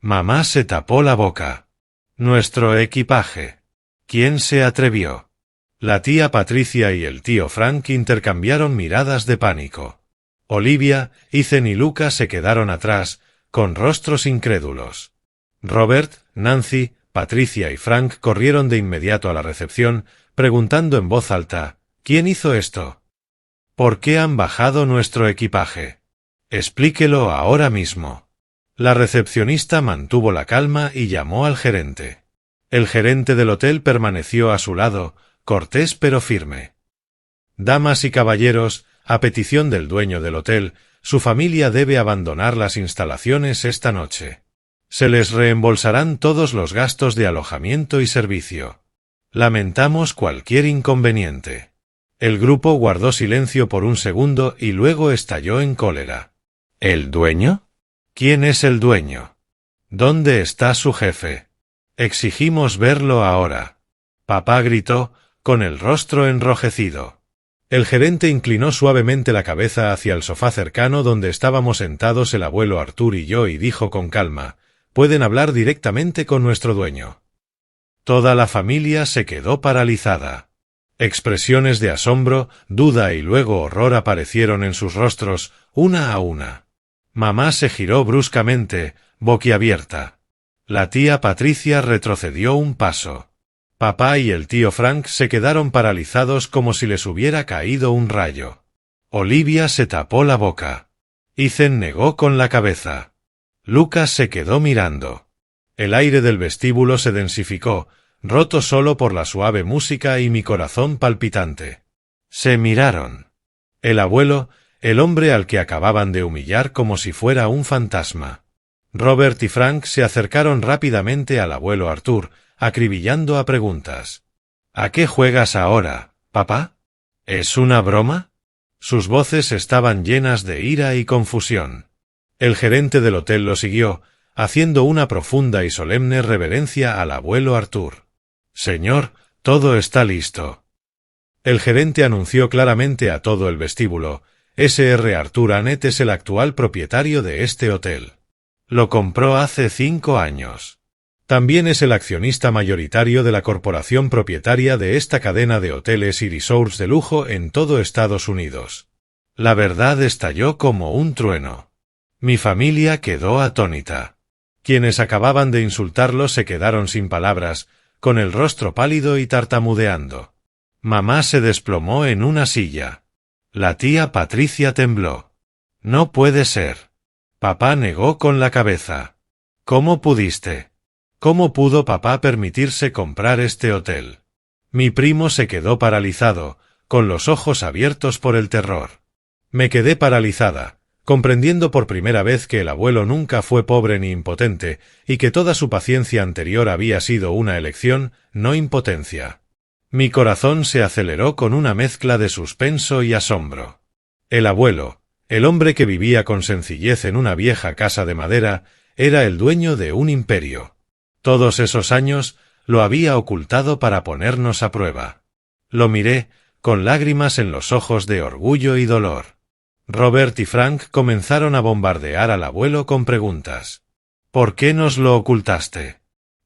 Mamá se tapó la boca. Nuestro equipaje. ¿Quién se atrevió? La tía Patricia y el tío Frank intercambiaron miradas de pánico. Olivia, Ethan y Luca se quedaron atrás, con rostros incrédulos. Robert, Nancy, Patricia y Frank corrieron de inmediato a la recepción, preguntando en voz alta, ¿quién hizo esto? ¿Por qué han bajado nuestro equipaje? Explíquelo ahora mismo. La recepcionista mantuvo la calma y llamó al gerente. El gerente del hotel permaneció a su lado, cortés pero firme. Damas y caballeros, a petición del dueño del hotel, su familia debe abandonar las instalaciones esta noche. Se les reembolsarán todos los gastos de alojamiento y servicio. Lamentamos cualquier inconveniente. El grupo guardó silencio por un segundo y luego estalló en cólera. ¿El dueño? ¿Quién es el dueño? ¿Dónde está su jefe? Exigimos verlo ahora. Papá gritó, con el rostro enrojecido. El gerente inclinó suavemente la cabeza hacia el sofá cercano donde estábamos sentados el abuelo Arthur y yo y dijo con calma, «Pueden hablar directamente con nuestro dueño». Toda la familia se quedó paralizada. Expresiones de asombro, duda y luego horror aparecieron en sus rostros, una a una. Mamá se giró bruscamente, boquiabierta. La tía Patricia retrocedió un paso. Papá y el tío Frank se quedaron paralizados como si les hubiera caído un rayo. Olivia se tapó la boca. Ethan negó con la cabeza. Lucas se quedó mirando. El aire del vestíbulo se densificó, roto solo por la suave música y mi corazón palpitante. Se miraron. El abuelo, el hombre al que acababan de humillar como si fuera un fantasma. Robert y Frank se acercaron rápidamente al abuelo Arthur, acribillando a preguntas. ¿A qué juegas ahora, papá? ¿Es una broma? Sus voces estaban llenas de ira y confusión. El gerente del hotel lo siguió, haciendo una profunda y solemne reverencia al abuelo Arthur. «Señor, todo está listo». El gerente anunció claramente a todo el vestíbulo, Sr. Arthur Annett es el actual propietario de este hotel. Lo compró hace 5 años. También es el accionista mayoritario de la corporación propietaria de esta cadena de hoteles y resorts de lujo en todo Estados Unidos. La verdad estalló como un trueno. Mi familia quedó atónita. Quienes acababan de insultarlo se quedaron sin palabras, con el rostro pálido y tartamudeando. Mamá se desplomó en una silla. La tía Patricia tembló. «No puede ser». Papá negó con la cabeza. «¿Cómo pudiste? ¿Cómo pudo papá permitirse comprar este hotel?» Mi primo se quedó paralizado, con los ojos abiertos por el terror. Me quedé paralizada, comprendiendo por primera vez que el abuelo nunca fue pobre ni impotente, y que toda su paciencia anterior había sido una elección, no impotencia. Mi corazón se aceleró con una mezcla de suspenso y asombro. El abuelo, el hombre que vivía con sencillez en una vieja casa de madera, era el dueño de un imperio. Todos esos años lo había ocultado para ponernos a prueba. Lo miré, con lágrimas en los ojos de orgullo y dolor. Robert y Frank comenzaron a bombardear al abuelo con preguntas. «¿Por qué nos lo ocultaste?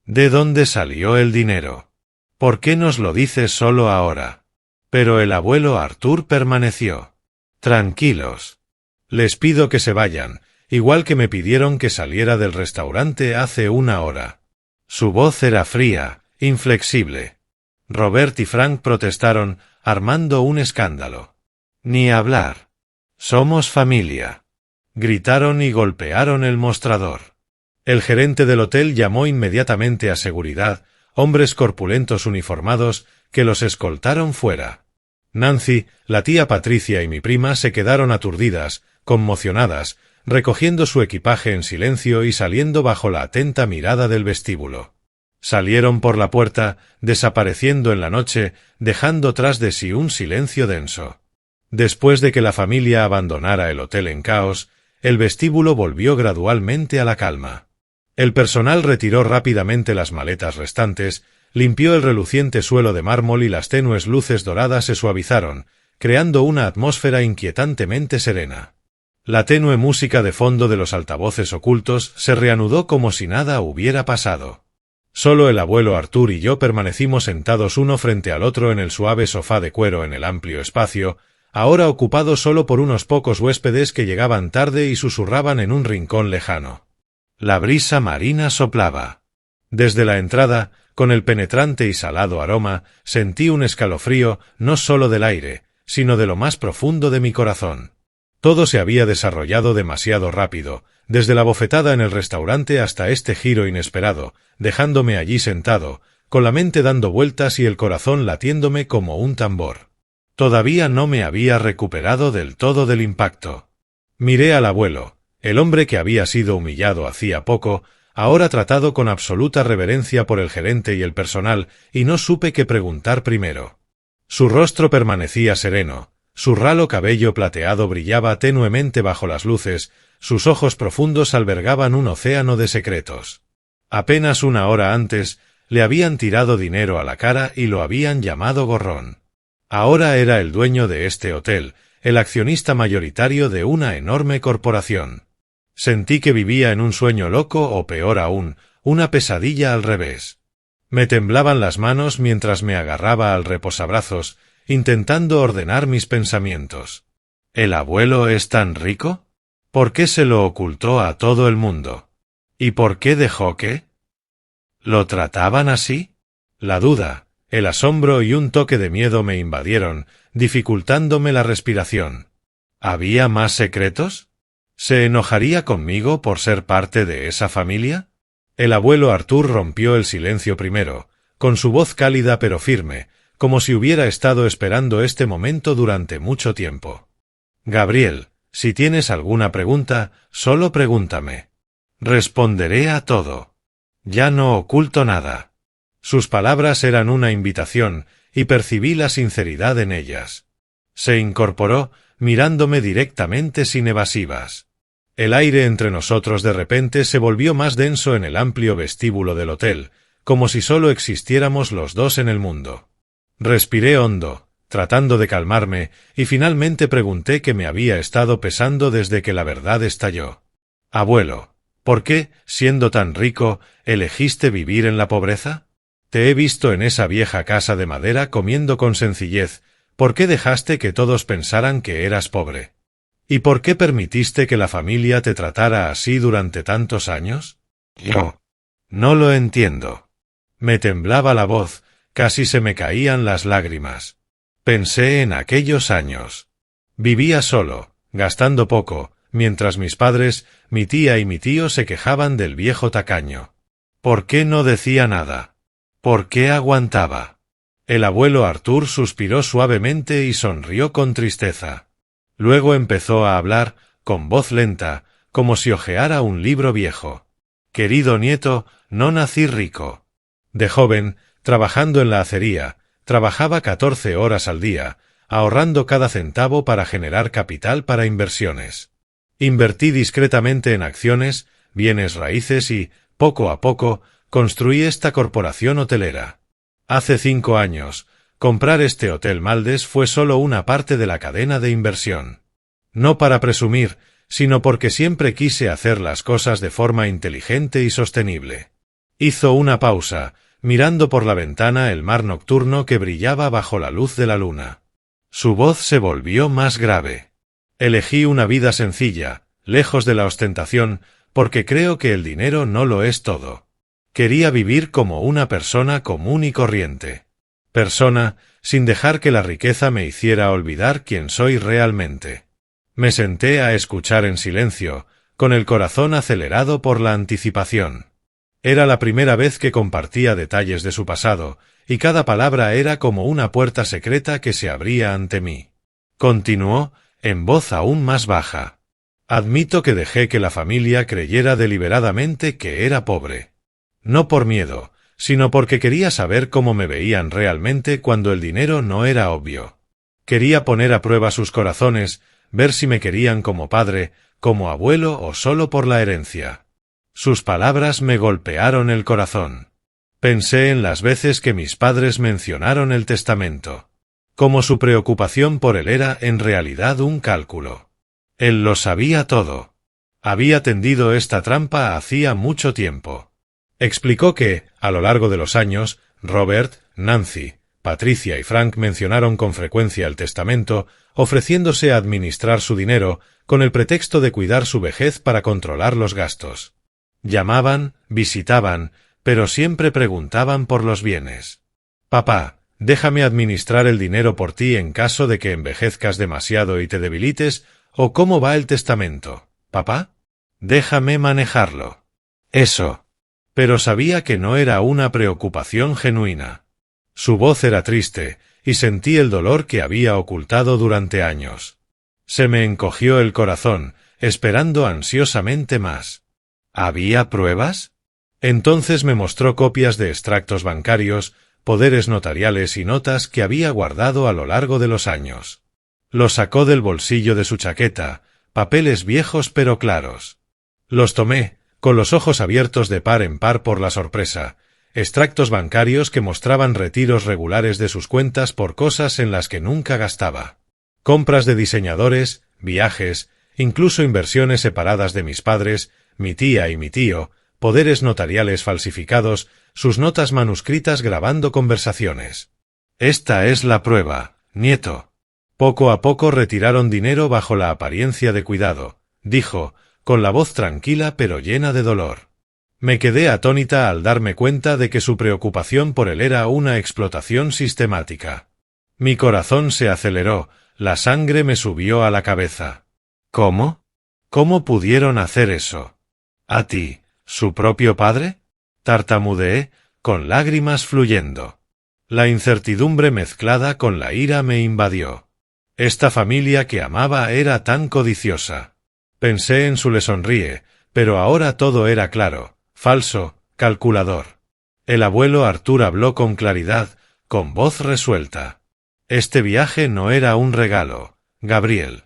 ¿De dónde salió el dinero? ¿Por qué nos lo dices solo ahora?» Pero el abuelo Arthur permaneció. «Tranquilos. Les pido que se vayan, igual que me pidieron que saliera del restaurante hace 1 hora». Su voz era fría, inflexible. Robert y Frank protestaron, armando un escándalo. «Ni hablar. Somos familia». Gritaron y golpearon el mostrador. El gerente del hotel llamó inmediatamente a seguridad, hombres corpulentos uniformados, que los escoltaron fuera. Nancy, la tía Patricia y mi prima se quedaron aturdidas, conmocionadas, recogiendo su equipaje en silencio y saliendo bajo la atenta mirada del vestíbulo. Salieron por la puerta, desapareciendo en la noche, dejando tras de sí un silencio denso. Después de que la familia abandonara el hotel en caos, el vestíbulo volvió gradualmente a la calma. El personal retiró rápidamente las maletas restantes, limpió el reluciente suelo de mármol y las tenues luces doradas se suavizaron, creando una atmósfera inquietantemente serena. La tenue música de fondo de los altavoces ocultos se reanudó como si nada hubiera pasado. Solo el abuelo Arthur y yo permanecimos sentados uno frente al otro en el suave sofá de cuero en el amplio espacio, ahora ocupado solo por unos pocos huéspedes que llegaban tarde y susurraban en un rincón lejano. La brisa marina soplaba. Desde la entrada, con el penetrante y salado aroma, sentí un escalofrío no solo del aire, sino de lo más profundo de mi corazón. Todo se había desarrollado demasiado rápido, desde la bofetada en el restaurante hasta este giro inesperado, dejándome allí sentado, con la mente dando vueltas y el corazón latiéndome como un tambor. Todavía no me había recuperado del todo del impacto. Miré al abuelo, el hombre que había sido humillado hacía poco, ahora tratado con absoluta reverencia por el gerente y el personal, y no supe qué preguntar primero. Su rostro permanecía sereno, su ralo cabello plateado brillaba tenuemente bajo las luces, sus ojos profundos albergaban un océano de secretos. Apenas una hora antes, le habían tirado dinero a la cara y lo habían llamado gorrón. Ahora era el dueño de este hotel, el accionista mayoritario de una enorme corporación. Sentí que vivía en un sueño loco o peor aún, una pesadilla al revés. Me temblaban las manos mientras me agarraba al reposabrazos, intentando ordenar mis pensamientos. ¿El abuelo es tan rico? ¿Por qué se lo ocultó a todo el mundo? ¿Y por qué dejó que lo trataban así? La duda, el asombro y un toque de miedo me invadieron, dificultándome la respiración. ¿Había más secretos? ¿Se enojaría conmigo por ser parte de esa familia? El abuelo Arthur rompió el silencio primero, con su voz cálida pero firme, como si hubiera estado esperando este momento durante mucho tiempo. Gabriel, si tienes alguna pregunta, solo pregúntame. Responderé a todo. Ya no oculto nada. Sus palabras eran una invitación, y percibí la sinceridad en ellas. Se incorporó, mirándome directamente sin evasivas. El aire entre nosotros de repente se volvió más denso en el amplio vestíbulo del hotel, como si solo existiéramos los dos en el mundo. Respiré hondo, tratando de calmarme, y finalmente pregunté qué me había estado pesando desde que la verdad estalló. Abuelo, ¿por qué, siendo tan rico, elegiste vivir en la pobreza? Te he visto en esa vieja casa de madera comiendo con sencillez. ¿Por qué dejaste que todos pensaran que eras pobre? ¿Y por qué permitiste que la familia te tratara así durante tantos años? No lo entiendo. Me temblaba la voz, casi se me caían las lágrimas. Pensé en aquellos años. Vivía solo, gastando poco, mientras mis padres, mi tía y mi tío se quejaban del viejo tacaño. ¿Por qué no decía nada? ¿Por qué aguantaba? El abuelo Arthur suspiró suavemente y sonrió con tristeza. Luego empezó a hablar, con voz lenta, como si hojeara un libro viejo. Querido nieto, no nací rico. De joven, trabajando en la acería, trabajaba 14 horas al día, ahorrando cada centavo para generar capital para inversiones. Invertí discretamente en acciones, bienes raíces y, poco a poco, construí esta corporación hotelera. Hace 5 años, comprar este Hotel Maldes fue solo una parte de la cadena de inversión. No para presumir, sino porque siempre quise hacer las cosas de forma inteligente y sostenible. Hizo una pausa, mirando por la ventana el mar nocturno que brillaba bajo la luz de la luna. Su voz se volvió más grave. Elegí una vida sencilla, lejos de la ostentación, porque creo que el dinero no lo es todo. Quería vivir como una persona común y corriente. Persona, sin dejar que la riqueza me hiciera olvidar quién soy realmente. Me senté a escuchar en silencio, con el corazón acelerado por la anticipación. Era la primera vez que compartía detalles de su pasado, y cada palabra era como una puerta secreta que se abría ante mí. Continuó, en voz aún más baja. Admito que dejé que la familia creyera deliberadamente que era pobre. No por miedo, sino porque quería saber cómo me veían realmente cuando el dinero no era obvio. Quería poner a prueba sus corazones, ver si me querían como padre, como abuelo o solo por la herencia. Sus palabras me golpearon el corazón. Pensé en las veces que mis padres mencionaron el testamento. Como su preocupación por él era en realidad un cálculo. Él lo sabía todo. Había tendido esta trampa hacía mucho tiempo. Explicó que, a lo largo de los años, Robert, Nancy, Patricia y Frank mencionaron con frecuencia el testamento, ofreciéndose a administrar su dinero con el pretexto de cuidar su vejez para controlar los gastos. Llamaban, visitaban, pero siempre preguntaban por los bienes. Papá, déjame administrar el dinero por ti en caso de que envejezcas demasiado y te debilites, o ¿cómo va el testamento, papá? Déjame manejarlo. Eso. Pero sabía que no era una preocupación genuina. Su voz era triste, y sentí el dolor que había ocultado durante años. Se me encogió el corazón, esperando ansiosamente más. ¿Había pruebas? Entonces me mostró copias de extractos bancarios, poderes notariales y notas que había guardado a lo largo de los años. Los sacó del bolsillo de su chaqueta, papeles viejos pero claros. Los tomé, con los ojos abiertos de par en par por la sorpresa, extractos bancarios que mostraban retiros regulares de sus cuentas por cosas en las que nunca gastaba. Compras de diseñadores, viajes, incluso inversiones separadas de mis padres, mi tía y mi tío, poderes notariales falsificados, sus notas manuscritas grabando conversaciones. Esta es la prueba, nieto. Poco a poco retiraron dinero bajo la apariencia de cuidado, dijo, con la voz tranquila pero llena de dolor. Me quedé atónita al darme cuenta de que su preocupación por él era una explotación sistemática. Mi corazón se aceleró, la sangre me subió a la cabeza. ¿Cómo? ¿Cómo pudieron hacer eso? ¿A ti, su propio padre? Tartamudeé, con lágrimas fluyendo. La incertidumbre mezclada con la ira me invadió. Esta familia que amaba era tan codiciosa. Pensé en su le sonríe, pero ahora todo era claro, falso, calculador. El abuelo Arthur habló con claridad, con voz resuelta. Este viaje no era un regalo, Gabriel.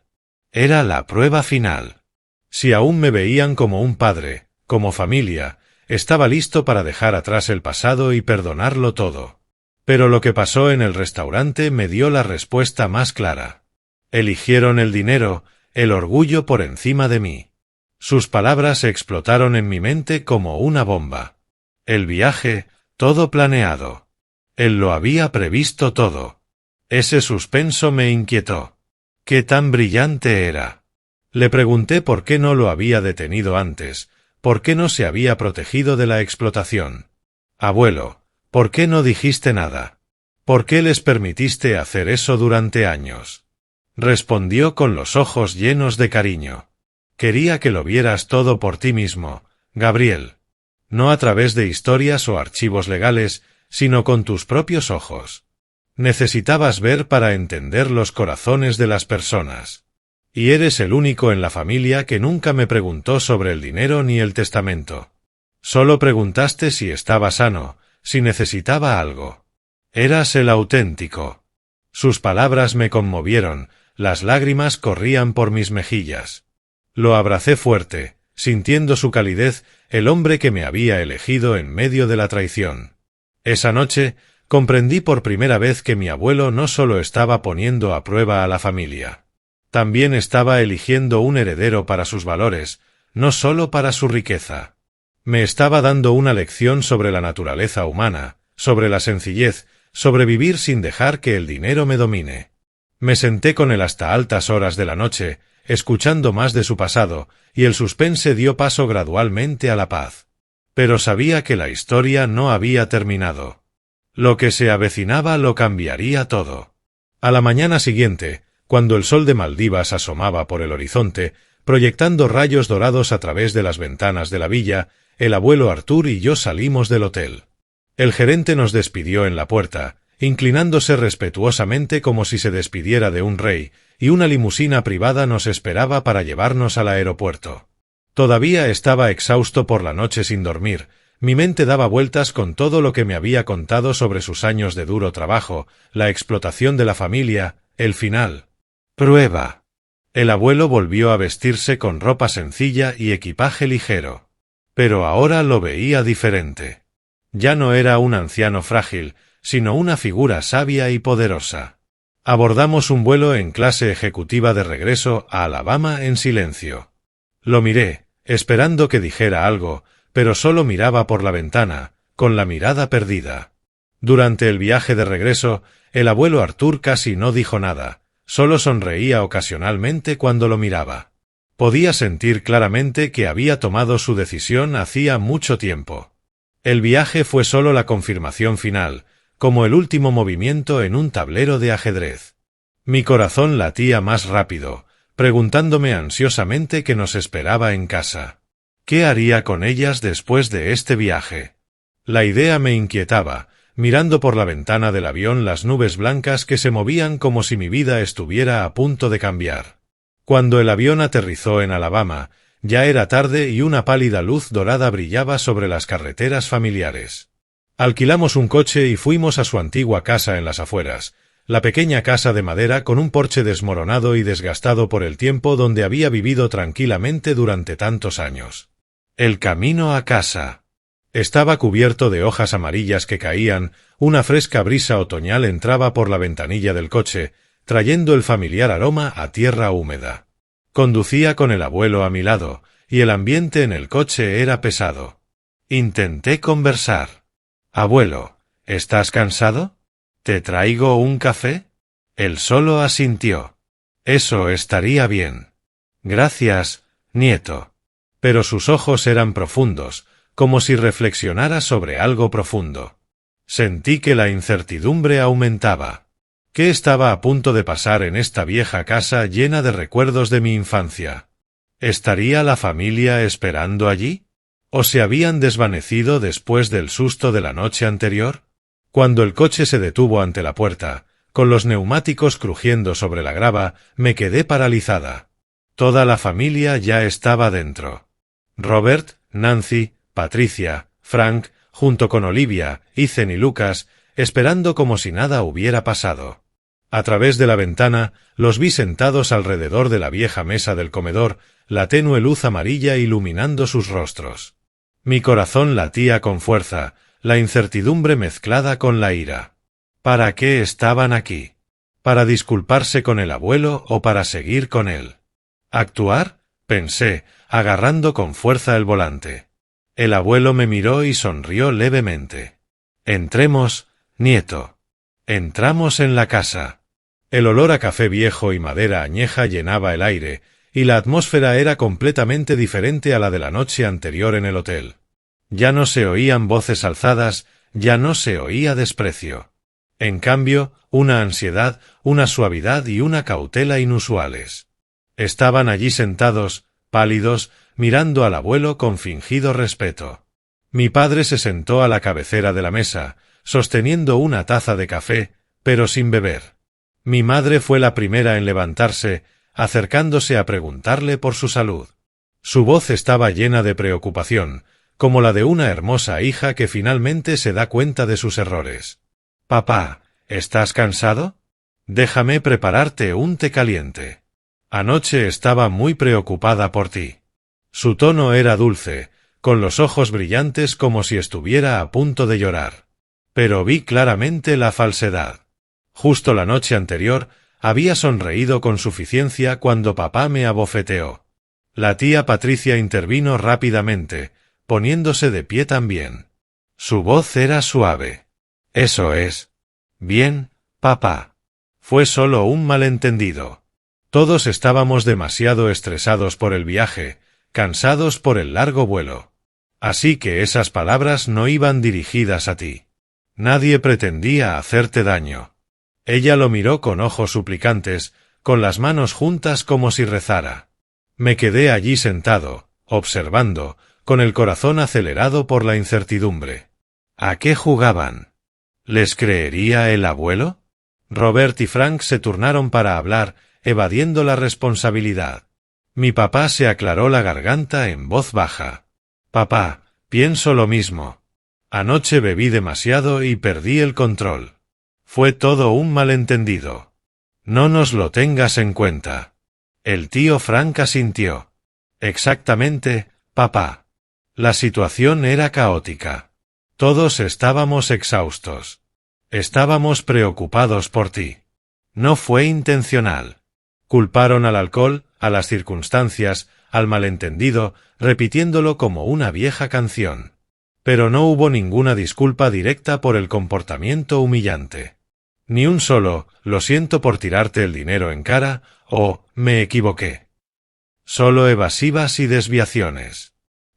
Era la prueba final. Si aún me veían como un padre, como familia, estaba listo para dejar atrás el pasado y perdonarlo todo. Pero lo que pasó en el restaurante me dio la respuesta más clara. Eligieron el dinero, el orgullo por encima de mí. Sus palabras explotaron en mi mente como una bomba. El viaje, todo planeado. Él lo había previsto todo. Ese suspenso me inquietó. ¿Qué tan brillante era? Le pregunté por qué no lo había detenido antes, por qué no se había protegido de la explotación. Abuelo, ¿por qué no dijiste nada? ¿Por qué les permitiste hacer eso durante años? Respondió con los ojos llenos de cariño. Quería que lo vieras todo por ti mismo, Gabriel. No a través de historias o archivos legales, sino con tus propios ojos. Necesitabas ver para entender los corazones de las personas. Y eres el único en la familia que nunca me preguntó sobre el dinero ni el testamento. Solo preguntaste si estaba sano, si necesitaba algo. Eras el auténtico. Sus palabras me conmovieron, las lágrimas corrían por mis mejillas. Lo abracé fuerte, sintiendo su calidez, el hombre que me había elegido en medio de la traición. Esa noche, comprendí por primera vez que mi abuelo no solo estaba poniendo a prueba a la familia. También estaba eligiendo un heredero para sus valores, no solo para su riqueza. Me estaba dando una lección sobre la naturaleza humana, sobre la sencillez, sobre vivir sin dejar que el dinero me domine. Me senté con él hasta altas horas de la noche, escuchando más de su pasado, y el suspense dio paso gradualmente a la paz. Pero sabía que la historia no había terminado. Lo que se avecinaba lo cambiaría todo. A la mañana siguiente, cuando el sol de Maldivas asomaba por el horizonte, proyectando rayos dorados a través de las ventanas de la villa, el abuelo Arthur y yo salimos del hotel. El gerente nos despidió en la puerta, inclinándose respetuosamente como si se despidiera de un rey, y una limusina privada nos esperaba para llevarnos al aeropuerto. Todavía estaba exhausto por la noche sin dormir, mi mente daba vueltas con todo lo que me había contado sobre sus años de duro trabajo, la explotación de la familia, el final. Prueba. El abuelo volvió a vestirse con ropa sencilla y equipaje ligero. Pero ahora lo veía diferente. Ya no era un anciano frágil, sino una figura sabia y poderosa. Abordamos un vuelo en clase ejecutiva de regreso a Alabama en silencio. Lo miré, esperando que dijera algo, pero solo miraba por la ventana, con la mirada perdida. Durante el viaje de regreso, el abuelo Arthur casi no dijo nada, solo sonreía ocasionalmente cuando lo miraba. Podía sentir claramente que había tomado su decisión hacía mucho tiempo. El viaje fue solo la confirmación final, como el último movimiento en un tablero de ajedrez. Mi corazón latía más rápido, preguntándome ansiosamente qué nos esperaba en casa. ¿Qué haría con ellas después de este viaje? La idea me inquietaba, mirando por la ventana del avión las nubes blancas que se movían como si mi vida estuviera a punto de cambiar. Cuando el avión aterrizó en Alabama, ya era tarde y una pálida luz dorada brillaba sobre las carreteras familiares. Alquilamos un coche y fuimos a su antigua casa en las afueras, la pequeña casa de madera con un porche desmoronado y desgastado por el tiempo donde había vivido tranquilamente durante tantos años. El camino a casa. Estaba cubierto de hojas amarillas que caían, una fresca brisa otoñal entraba por la ventanilla del coche, trayendo el familiar aroma a tierra húmeda. Conducía con el abuelo a mi lado, y el ambiente en el coche era pesado. Intenté conversar. «Abuelo, ¿estás cansado? ¿Te traigo un café?» Él solo asintió. «Eso estaría bien. Gracias, nieto». Pero sus ojos eran profundos, como si reflexionara sobre algo profundo. Sentí que la incertidumbre aumentaba. ¿Qué estaba a punto de pasar en esta vieja casa llena de recuerdos de mi infancia? ¿Estaría la familia esperando allí? ¿O se habían desvanecido después del susto de la noche anterior? Cuando el coche se detuvo ante la puerta, con los neumáticos crujiendo sobre la grava, me quedé paralizada. Toda la familia ya estaba dentro. Robert, Nancy, Patricia, Frank, junto con Olivia, Ethan y Lucas, esperando como si nada hubiera pasado. A través de la ventana, los vi sentados alrededor de la vieja mesa del comedor, la tenue luz amarilla iluminando sus rostros. Mi corazón latía con fuerza, la incertidumbre mezclada con la ira. ¿Para qué estaban aquí? ¿Para disculparse con el abuelo o para seguir con él? ¿Actuar?, pensé, agarrando con fuerza el volante. El abuelo me miró y sonrió levemente. «Entremos, nieto». Entramos en la casa. El olor a café viejo y madera añeja llenaba el aire, y la atmósfera era completamente diferente a la de la noche anterior en el hotel. Ya no se oían voces alzadas, ya no se oía desprecio. En cambio, una ansiedad, una suavidad y una cautela inusuales. Estaban allí sentados, pálidos, mirando al abuelo con fingido respeto. Mi padre se sentó a la cabecera de la mesa, sosteniendo una taza de café, pero sin beber. Mi madre fue la primera en levantarse, acercándose a preguntarle por su salud. Su voz estaba llena de preocupación, como la de una hermosa hija que finalmente se da cuenta de sus errores. «Papá, ¿estás cansado? Déjame prepararte un té caliente. Anoche estaba muy preocupada por ti». Su tono era dulce, con los ojos brillantes como si estuviera a punto de llorar. Pero vi claramente la falsedad. Justo la noche anterior, había sonreído con suficiencia cuando papá me abofeteó. La tía Patricia intervino rápidamente, poniéndose de pie también. Su voz era suave. «Eso es. Bien, papá. Fue solo un malentendido. Todos estábamos demasiado estresados por el viaje, cansados por el largo vuelo. Así que esas palabras no iban dirigidas a ti. Nadie pretendía hacerte daño». Ella lo miró con ojos suplicantes, con las manos juntas como si rezara. Me quedé allí sentado, observando, con el corazón acelerado por la incertidumbre. ¿A qué jugaban? ¿Les creería el abuelo? Robert y Frank se turnaron para hablar, evadiendo la responsabilidad. Mi papá se aclaró la garganta en voz baja. «Papá, pienso lo mismo. Anoche bebí demasiado y perdí el control. Fue todo un malentendido. No nos lo tengas en cuenta». El tío Frank asintió. «Exactamente, papá. La situación era caótica. Todos estábamos exhaustos. Estábamos preocupados por ti. No fue intencional». Culparon al alcohol, a las circunstancias, al malentendido, repitiéndolo como una vieja canción. Pero no hubo ninguna disculpa directa por el comportamiento humillante. Ni un solo «lo siento por tirarte el dinero en cara» o «me equivoqué». Solo evasivas y desviaciones.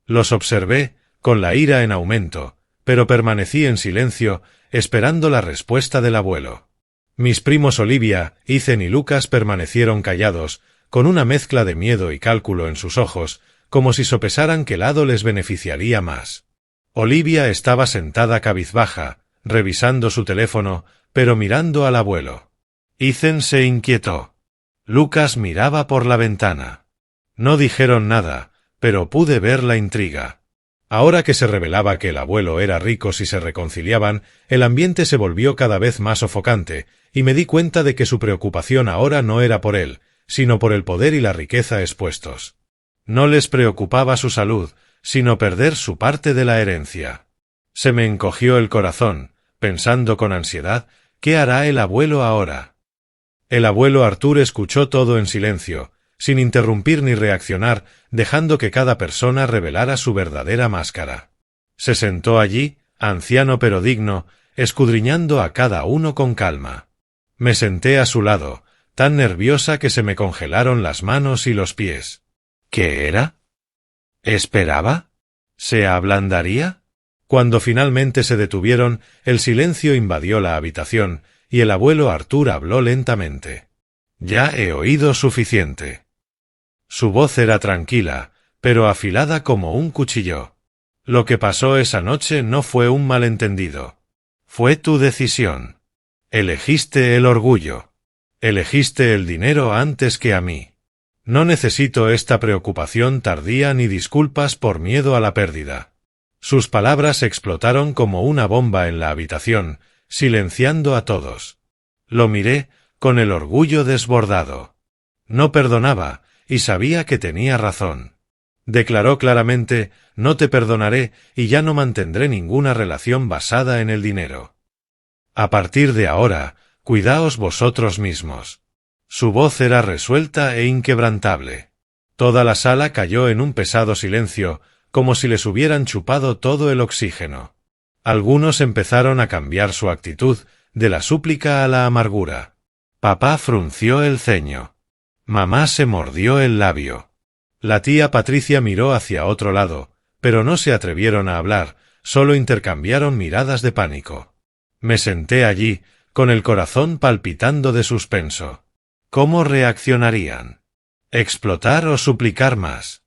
Los observé, con la ira en aumento, pero permanecí en silencio, esperando la respuesta del abuelo. Mis primos Olivia, Ethan y Lucas permanecieron callados, con una mezcla de miedo y cálculo en sus ojos, como si sopesaran qué lado les beneficiaría más. Olivia estaba sentada cabizbaja, revisando su teléfono, pero mirando al abuelo. Ethan se inquietó. Lucas miraba por la ventana. No dijeron nada, pero pude ver la intriga. Ahora que se revelaba que el abuelo era rico si se reconciliaban, el ambiente se volvió cada vez más sofocante, y me di cuenta de que su preocupación ahora no era por él, sino por el poder y la riqueza expuestos. No les preocupaba su salud, sino perder su parte de la herencia. Se me encogió el corazón, pensando con ansiedad, ¿qué hará el abuelo ahora? El abuelo Arthur escuchó todo en silencio, sin interrumpir ni reaccionar, dejando que cada persona revelara su verdadera máscara. Se sentó allí, anciano pero digno, escudriñando a cada uno con calma. Me senté a su lado, tan nerviosa que se me congelaron las manos y los pies. ¿Qué era? ¿Esperaba? ¿Se ablandaría? Cuando finalmente se detuvieron, el silencio invadió la habitación, y el abuelo Arthur habló lentamente. Ya he oído suficiente. Su voz era tranquila, pero afilada como un cuchillo. Lo que pasó esa noche no fue un malentendido. Fue tu decisión. Elegiste el orgullo. Elegiste el dinero antes que a mí. No necesito esta preocupación tardía ni disculpas por miedo a la pérdida. Sus palabras explotaron como una bomba en la habitación, silenciando a todos. Lo miré, con el orgullo desbordado. No perdonaba, y sabía que tenía razón. Declaró claramente, no te perdonaré y ya no mantendré ninguna relación basada en el dinero. A partir de ahora, cuidaos vosotros mismos. Su voz era resuelta e inquebrantable. Toda la sala cayó en un pesado silencio, como si les hubieran chupado todo el oxígeno. Algunos empezaron a cambiar su actitud, de la súplica a la amargura. Papá frunció el ceño. Mamá se mordió el labio. La tía Patricia miró hacia otro lado, pero no se atrevieron a hablar, solo intercambiaron miradas de pánico. Me senté allí, con el corazón palpitando de suspenso. ¿Cómo reaccionarían? ¿Explotar o suplicar más?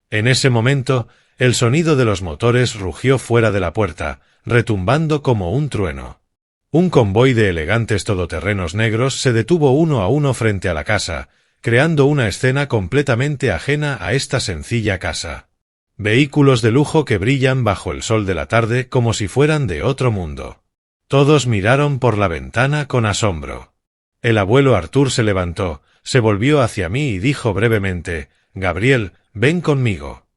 En ese momento, el sonido de los motores rugió fuera de la puerta, retumbando como un trueno. Un convoy de elegantes todoterrenos negros se detuvo uno a uno frente a la casa, creando una escena completamente ajena a esta sencilla casa. Vehículos de lujo que brillan bajo el sol de la tarde como si fueran de otro mundo. Todos miraron por la ventana con asombro. El abuelo Arthur se levantó, se volvió hacia mí y dijo brevemente, «Gabriel, ven conmigo».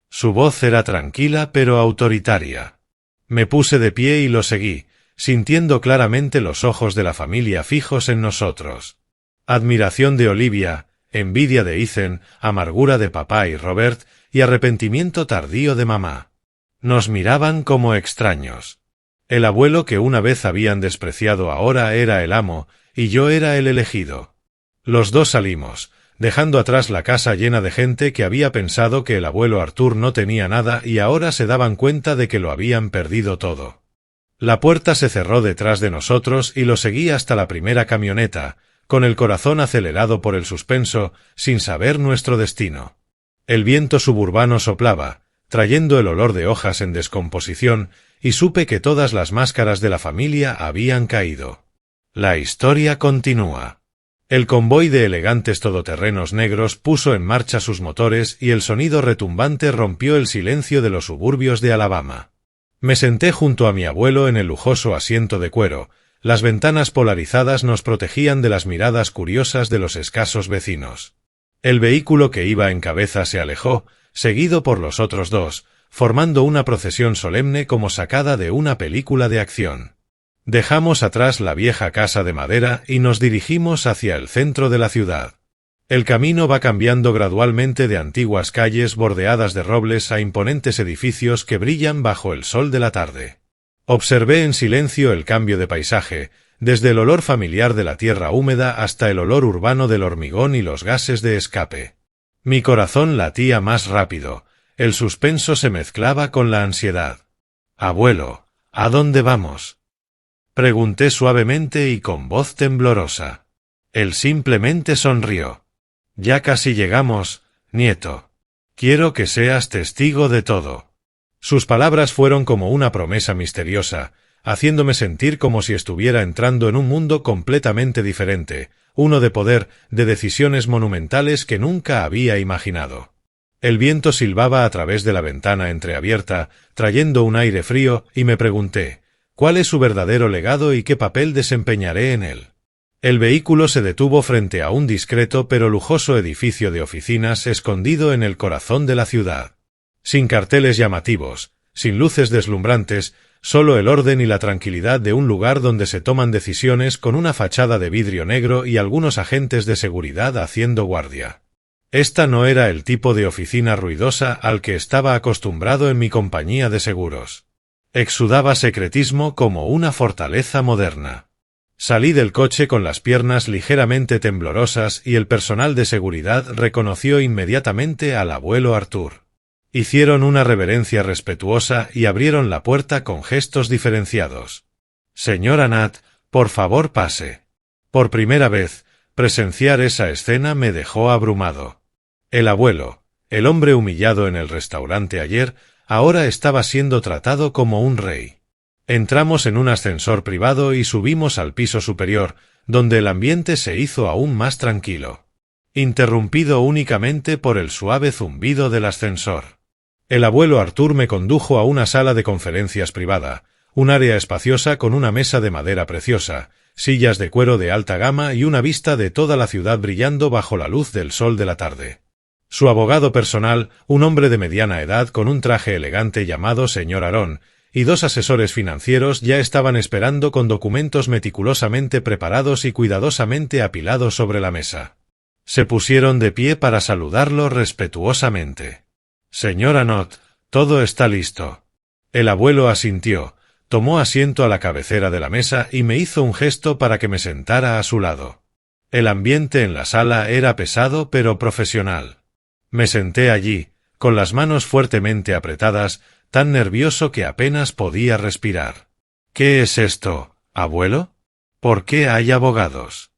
Su voz era tranquila pero autoritaria. Me puse de pie y lo seguí, sintiendo claramente los ojos de la familia fijos en nosotros. Admiración de Olivia, envidia de Ethan, amargura de papá y Robert, y arrepentimiento tardío de mamá. Nos miraban como extraños. El abuelo que una vez habían despreciado ahora era el amo, y yo era el elegido. Los dos salimos, dejando atrás la casa llena de gente que había pensado que el abuelo Arthur no tenía nada y ahora se daban cuenta de que lo habían perdido todo. La puerta se cerró detrás de nosotros y lo seguí hasta la primera camioneta, con el corazón acelerado por el suspenso, sin saber nuestro destino. El viento suburbano soplaba, trayendo el olor de hojas en descomposición, y supe que todas las máscaras de la familia habían caído. La historia continúa. El convoy de elegantes todoterrenos negros puso en marcha sus motores y el sonido retumbante rompió el silencio de los suburbios de Alabama. Me senté junto a mi abuelo en el lujoso asiento de cuero. Las ventanas polarizadas nos protegían de las miradas curiosas de los escasos vecinos. El vehículo que iba en cabeza se alejó, seguido por los otros dos, formando una procesión solemne como sacada de una película de acción. Dejamos atrás la vieja casa de madera y nos dirigimos hacia el centro de la ciudad. El camino va cambiando gradualmente de antiguas calles bordeadas de robles a imponentes edificios que brillan bajo el sol de la tarde. Observé en silencio el cambio de paisaje, desde el olor familiar de la tierra húmeda hasta el olor urbano del hormigón y los gases de escape. Mi corazón latía más rápido, el suspenso se mezclaba con la ansiedad. «Abuelo, ¿a dónde vamos?», pregunté suavemente y con voz temblorosa. Él simplemente sonrió. «Ya casi llegamos, nieto. Quiero que seas testigo de todo». Sus palabras fueron como una promesa misteriosa, haciéndome sentir como si estuviera entrando en un mundo completamente diferente, uno de poder, de decisiones monumentales que nunca había imaginado. El viento silbaba a través de la ventana entreabierta, trayendo un aire frío, y me pregunté, ¿cuál es su verdadero legado y qué papel desempeñaré en él? El vehículo se detuvo frente a un discreto pero lujoso edificio de oficinas escondido en el corazón de la ciudad. Sin carteles llamativos, sin luces deslumbrantes, solo el orden y la tranquilidad de un lugar donde se toman decisiones con una fachada de vidrio negro y algunos agentes de seguridad haciendo guardia. Esta no era el tipo de oficina ruidosa al que estaba acostumbrado en mi compañía de seguros. Exudaba secretismo como una fortaleza moderna. Salí del coche con las piernas ligeramente temblorosas y el personal de seguridad reconoció inmediatamente al abuelo Arthur. Hicieron una reverencia respetuosa y abrieron la puerta con gestos diferenciados. «Señora Nat, por favor pase». Por primera vez, presenciar esa escena me dejó abrumado. El abuelo, el hombre humillado en el restaurante ayer, ahora estaba siendo tratado como un rey. Entramos en un ascensor privado y subimos al piso superior, donde el ambiente se hizo aún más tranquilo, interrumpido únicamente por el suave zumbido del ascensor. El abuelo Arthur me condujo a una sala de conferencias privada, un área espaciosa con una mesa de madera preciosa, sillas de cuero de alta gama y una vista de toda la ciudad brillando bajo la luz del sol de la tarde. Su abogado personal, un hombre de mediana edad con un traje elegante llamado señor Aaron, y dos asesores financieros ya estaban esperando con documentos meticulosamente preparados y cuidadosamente apilados sobre la mesa. Se pusieron de pie para saludarlo respetuosamente. «Señora Nott, todo está listo». El abuelo asintió, tomó asiento a la cabecera de la mesa y me hizo un gesto para que me sentara a su lado. El ambiente en la sala era pesado pero profesional. Me senté allí, con las manos fuertemente apretadas, tan nervioso que apenas podía respirar. «¿Qué es esto, abuelo? ¿Por qué hay abogados?».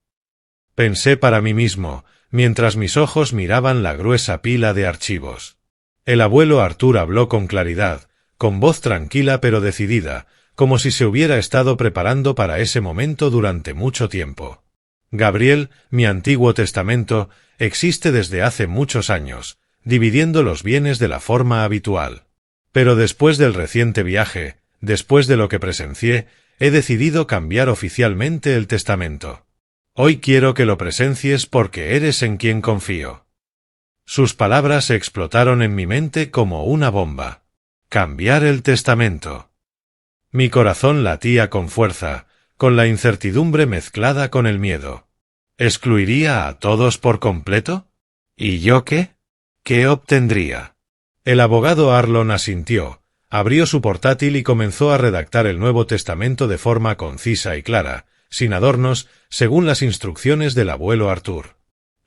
Pensé para mí mismo, mientras mis ojos miraban la gruesa pila de archivos. El abuelo Arthur habló con claridad, con voz tranquila pero decidida, como si se hubiera estado preparando para ese momento durante mucho tiempo. «Gabriel, mi antiguo testamento, existe desde hace muchos años, dividiendo los bienes de la forma habitual. Pero después del reciente viaje, después de lo que presencié, he decidido cambiar oficialmente el testamento. Hoy quiero que lo presencies porque eres en quien confío». Sus palabras explotaron en mi mente como una bomba. Cambiar el testamento. Mi corazón latía con fuerza, con la incertidumbre mezclada con el miedo. ¿Excluiría a todos por completo? ¿Y yo qué? ¿Qué obtendría? El abogado Arlon asintió, abrió su portátil y comenzó a redactar el Nuevo Testamento de forma concisa y clara, sin adornos, según las instrucciones del abuelo Arthur.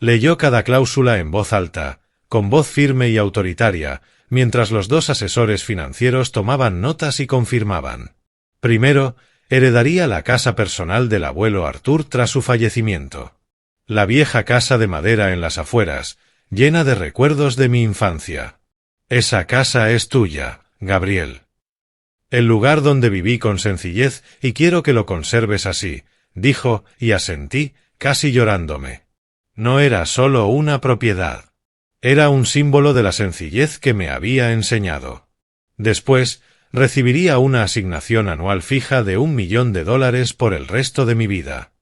Leyó cada cláusula en voz alta, con voz firme y autoritaria, mientras los dos asesores financieros tomaban notas y confirmaban. Primero, heredaría la casa personal del abuelo Arthur tras su fallecimiento. La vieja casa de madera en las afueras, llena de recuerdos de mi infancia. Esa casa es tuya, Gabriel. El lugar donde viví con sencillez y quiero que lo conserves así, dijo, y asentí, casi llorándome. No era solo una propiedad. Era un símbolo de la sencillez que me había enseñado. Después, recibiría una asignación anual fija de $1 millón por el resto de mi vida.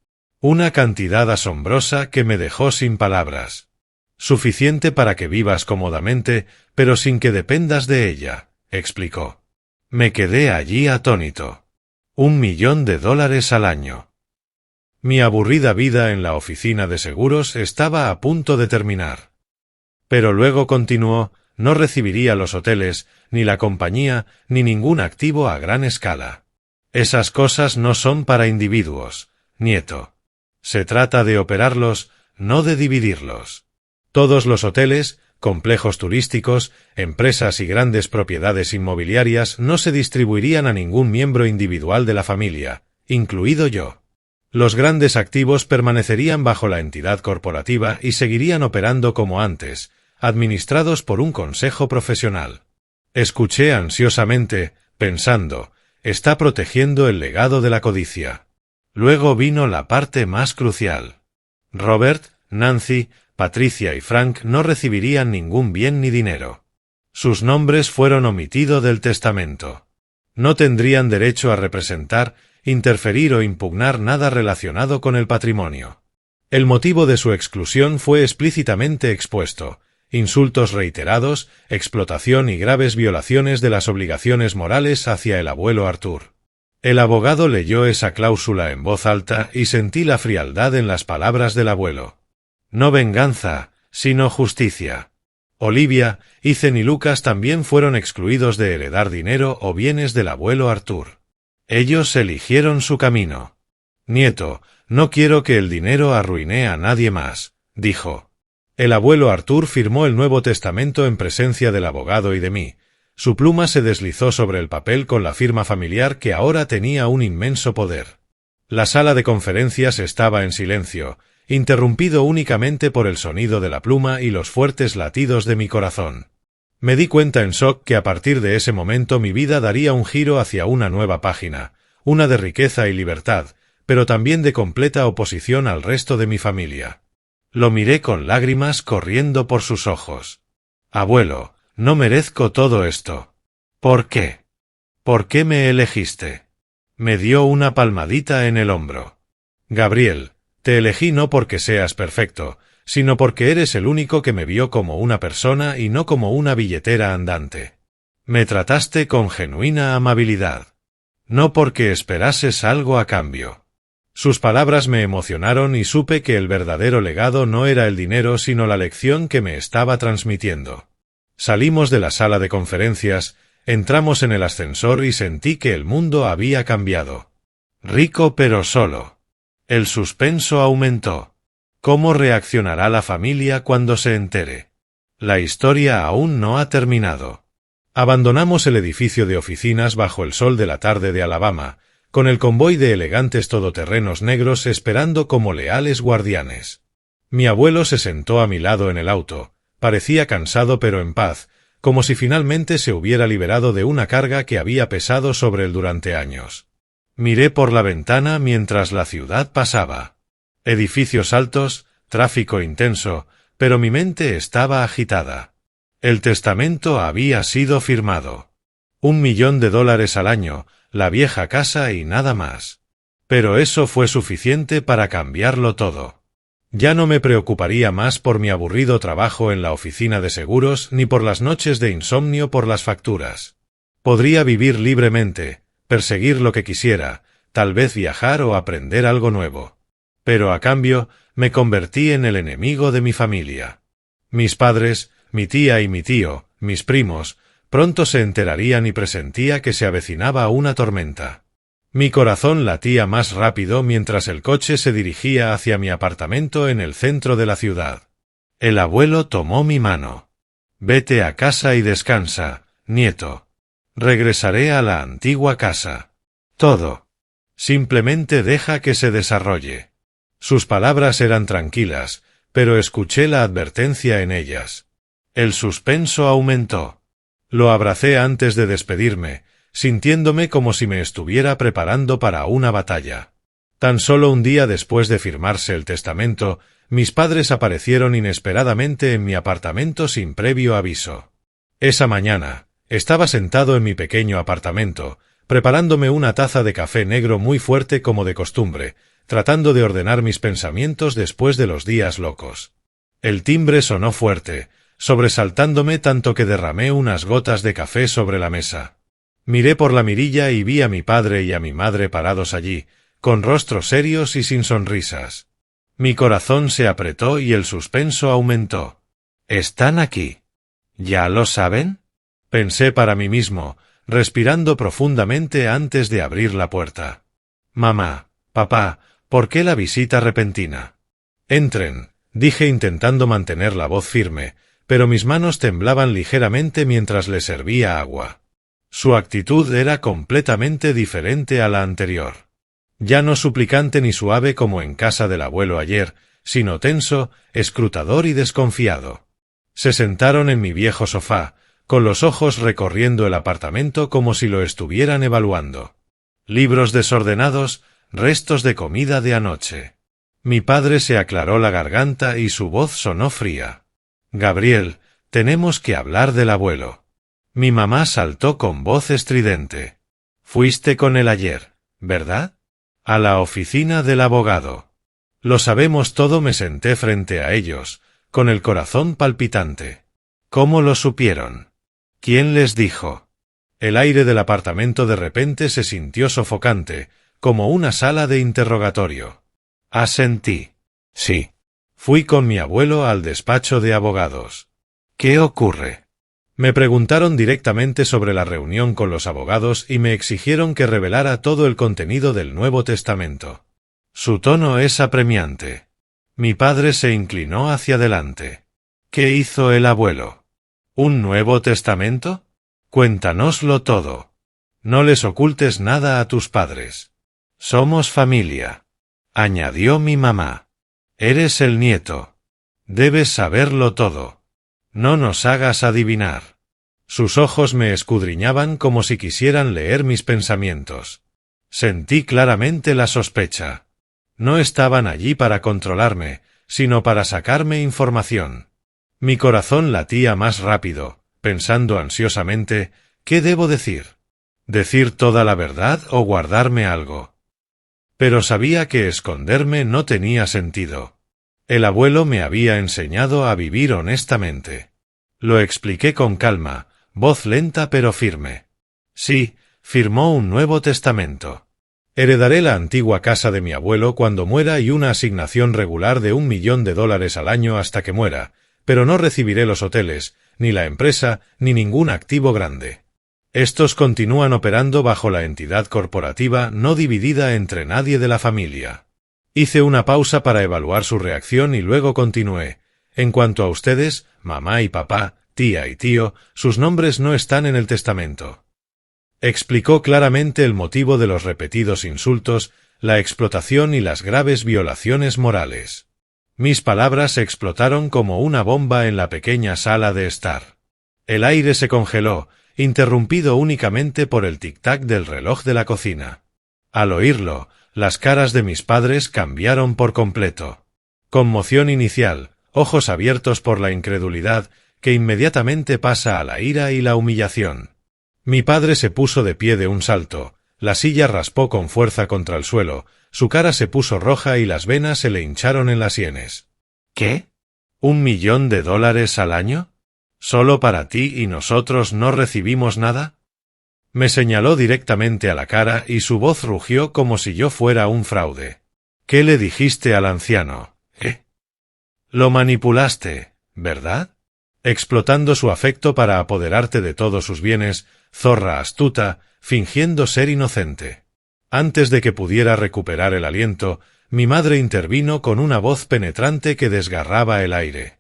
Una cantidad asombrosa que me dejó sin palabras. Suficiente para que vivas cómodamente, pero sin que dependas de ella, explicó. Me quedé allí atónito. $1 millón al año. Mi aburrida vida en la oficina de seguros estaba a punto de terminar. Pero luego continuó, no recibiría los hoteles, ni la compañía, ni ningún activo a gran escala. Esas cosas no son para individuos, nieto. Se trata de operarlos, no de dividirlos. Todos los hoteles, complejos turísticos, empresas y grandes propiedades inmobiliarias no se distribuirían a ningún miembro individual de la familia, incluido yo. Los grandes activos permanecerían bajo la entidad corporativa y seguirían operando como antes, administrados por un consejo profesional. Escuché ansiosamente, pensando, Está protegiendo el legado de la codicia. Luego vino la parte más crucial. Robert, Nancy, Patricia y Frank no recibirían ningún bien ni dinero. Sus nombres fueron omitidos del testamento. No tendrían derecho a representar, interferir o impugnar nada relacionado con el patrimonio. El motivo de su exclusión fue explícitamente expuesto: insultos reiterados, explotación y graves violaciones de las obligaciones morales hacia el abuelo Arthur. El abogado leyó esa cláusula en voz alta y sentí la frialdad en las palabras del abuelo. No venganza, sino justicia. Olivia, Ethan y Lucas también fueron excluidos de heredar dinero o bienes del abuelo Arthur. Ellos eligieron su camino. Nieto, no quiero que el dinero arruine a nadie más, dijo. El abuelo Arthur firmó el Nuevo Testamento en presencia del abogado y de mí. Su pluma se deslizó sobre el papel con la firma familiar que ahora tenía un inmenso poder. La sala de conferencias estaba en silencio, interrumpido únicamente por el sonido de la pluma y los fuertes latidos de mi corazón. Me di cuenta en shock que a partir de ese momento mi vida daría un giro hacia una nueva página, una de riqueza y libertad, pero también de completa oposición al resto de mi familia. Lo miré con lágrimas corriendo por sus ojos. Abuelo, no merezco todo esto. ¿Por qué? ¿Por qué me elegiste? Me dio una palmadita en el hombro. Gabriel, te elegí no porque seas perfecto, sino porque eres el único que me vio como una persona y no como una billetera andante. Me trataste con genuina amabilidad. No porque esperases algo a cambio. Sus palabras me emocionaron y supe que el verdadero legado no era el dinero sino la lección que me estaba transmitiendo. Salimos de la sala de conferencias, entramos en el ascensor y sentí que el mundo había cambiado. Rico pero solo. El suspenso aumentó. ¿Cómo reaccionará la familia cuando se entere? La historia aún no ha terminado. Abandonamos el edificio de oficinas bajo el sol de la tarde de Alabama, con el convoy de elegantes todoterrenos negros esperando como leales guardianes. Mi abuelo se sentó a mi lado en el auto, parecía cansado pero en paz, como si finalmente se hubiera liberado de una carga que había pesado sobre él durante años. Miré por la ventana mientras la ciudad pasaba. Edificios altos, tráfico intenso, pero mi mente estaba agitada. El testamento había sido firmado. $1 millón al año, la vieja casa y nada más. Pero eso fue suficiente para cambiarlo todo. Ya no me preocuparía más por mi aburrido trabajo en la oficina de seguros ni por las noches de insomnio por las facturas. Podría vivir libremente, perseguir lo que quisiera, tal vez viajar o aprender algo nuevo. Pero a cambio, me convertí en el enemigo de mi familia. Mis padres, mi tía y mi tío, mis primos, pronto se enterarían y presentía que se avecinaba una tormenta. Mi corazón latía más rápido mientras el coche se dirigía hacia mi apartamento en el centro de la ciudad. El abuelo tomó mi mano. Vete a casa y descansa, nieto. Regresaré a la antigua casa. Todo. Simplemente deja que se desarrolle. Sus palabras eran tranquilas, pero escuché la advertencia en ellas. El suspenso aumentó. Lo abracé antes de despedirme, sintiéndome como si me estuviera preparando para una batalla. Tan solo un día después de firmarse el testamento, mis padres aparecieron inesperadamente en mi apartamento sin previo aviso. Esa mañana, estaba sentado en mi pequeño apartamento, preparándome una taza de café negro muy fuerte como de costumbre, tratando de ordenar mis pensamientos después de los días locos. El timbre sonó fuerte, sobresaltándome tanto que derramé unas gotas de café sobre la mesa. Miré por la mirilla y vi a mi padre y a mi madre parados allí, con rostros serios y sin sonrisas. Mi corazón se apretó y el suspenso aumentó. ¿Están aquí? ¿Ya lo saben? Pensé para mí mismo, respirando profundamente antes de abrir la puerta. Mamá, papá, ¿por qué la visita repentina? Entren, dije intentando mantener la voz firme, pero mis manos temblaban ligeramente mientras le servía agua. Su actitud era completamente diferente a la anterior. Ya no suplicante ni suave como en casa del abuelo ayer, sino tenso, escrutador y desconfiado. Se sentaron en mi viejo sofá, con los ojos recorriendo el apartamento como si lo estuvieran evaluando. Libros desordenados, restos de comida de anoche. Mi padre se aclaró la garganta y su voz sonó fría. Gabriel, tenemos que hablar del abuelo. Mi mamá saltó con voz estridente. Fuiste con él ayer, ¿verdad? A la oficina del abogado. Lo sabemos todo. Me senté frente a ellos, con el corazón palpitante. ¿Cómo lo supieron? ¿Quién les dijo? El aire del apartamento de repente se sintió sofocante, como una sala de interrogatorio. Asentí. Sí. Fui con mi abuelo al despacho de abogados. ¿Qué ocurre? Me preguntaron directamente sobre la reunión con los abogados y me exigieron que revelara todo el contenido del Nuevo Testamento. Su tono es apremiante. Mi padre se inclinó hacia adelante. ¿Qué hizo el abuelo? ¿Un Nuevo Testamento? Cuéntanoslo todo. No les ocultes nada a tus padres. Somos familia. Añadió mi mamá. Eres el nieto. Debes saberlo todo. No nos hagas adivinar. Sus ojos me escudriñaban como si quisieran leer mis pensamientos. Sentí claramente la sospecha. No estaban allí para controlarme, sino para sacarme información. Mi corazón latía más rápido, pensando ansiosamente, ¿qué debo decir? ¿Decir toda la verdad o guardarme algo? Pero sabía que esconderme no tenía sentido. El abuelo me había enseñado a vivir honestamente. Lo expliqué con calma, voz lenta pero firme. Sí, firmó un Nuevo Testamento. Heredaré la antigua casa de mi abuelo cuando muera y una asignación regular de $1.000.000 al año hasta que muera, pero no recibiré los hoteles, ni la empresa, ni ningún activo grande. Estos continúan operando bajo la entidad corporativa no dividida entre nadie de la familia. Hice una pausa para evaluar su reacción y luego continué. En cuanto a ustedes, mamá y papá, tía y tío, sus nombres no están en el testamento. Explicó claramente el motivo de los repetidos insultos, la explotación y las graves violaciones morales. Mis palabras explotaron como una bomba en la pequeña sala de estar. El aire se congeló, interrumpido únicamente por el tic-tac del reloj de la cocina. Al oírlo, las caras de mis padres cambiaron por completo. Conmoción inicial, ojos abiertos por la incredulidad, que inmediatamente pasa a la ira y la humillación. Mi padre se puso de pie de un salto, la silla raspó con fuerza contra el suelo, su cara se puso roja y las venas se le hincharon en las sienes. ¿Qué? $1.000.000 al año? ¿Solo para ti y nosotros no recibimos nada? Me señaló directamente a la cara y su voz rugió como si yo fuera un fraude. ¿Qué le dijiste al anciano? Lo manipulaste, ¿verdad? Explotando su afecto para apoderarte de todos sus bienes, zorra astuta, fingiendo ser inocente. Antes de que pudiera recuperar el aliento, mi madre intervino con una voz penetrante que desgarraba el aire.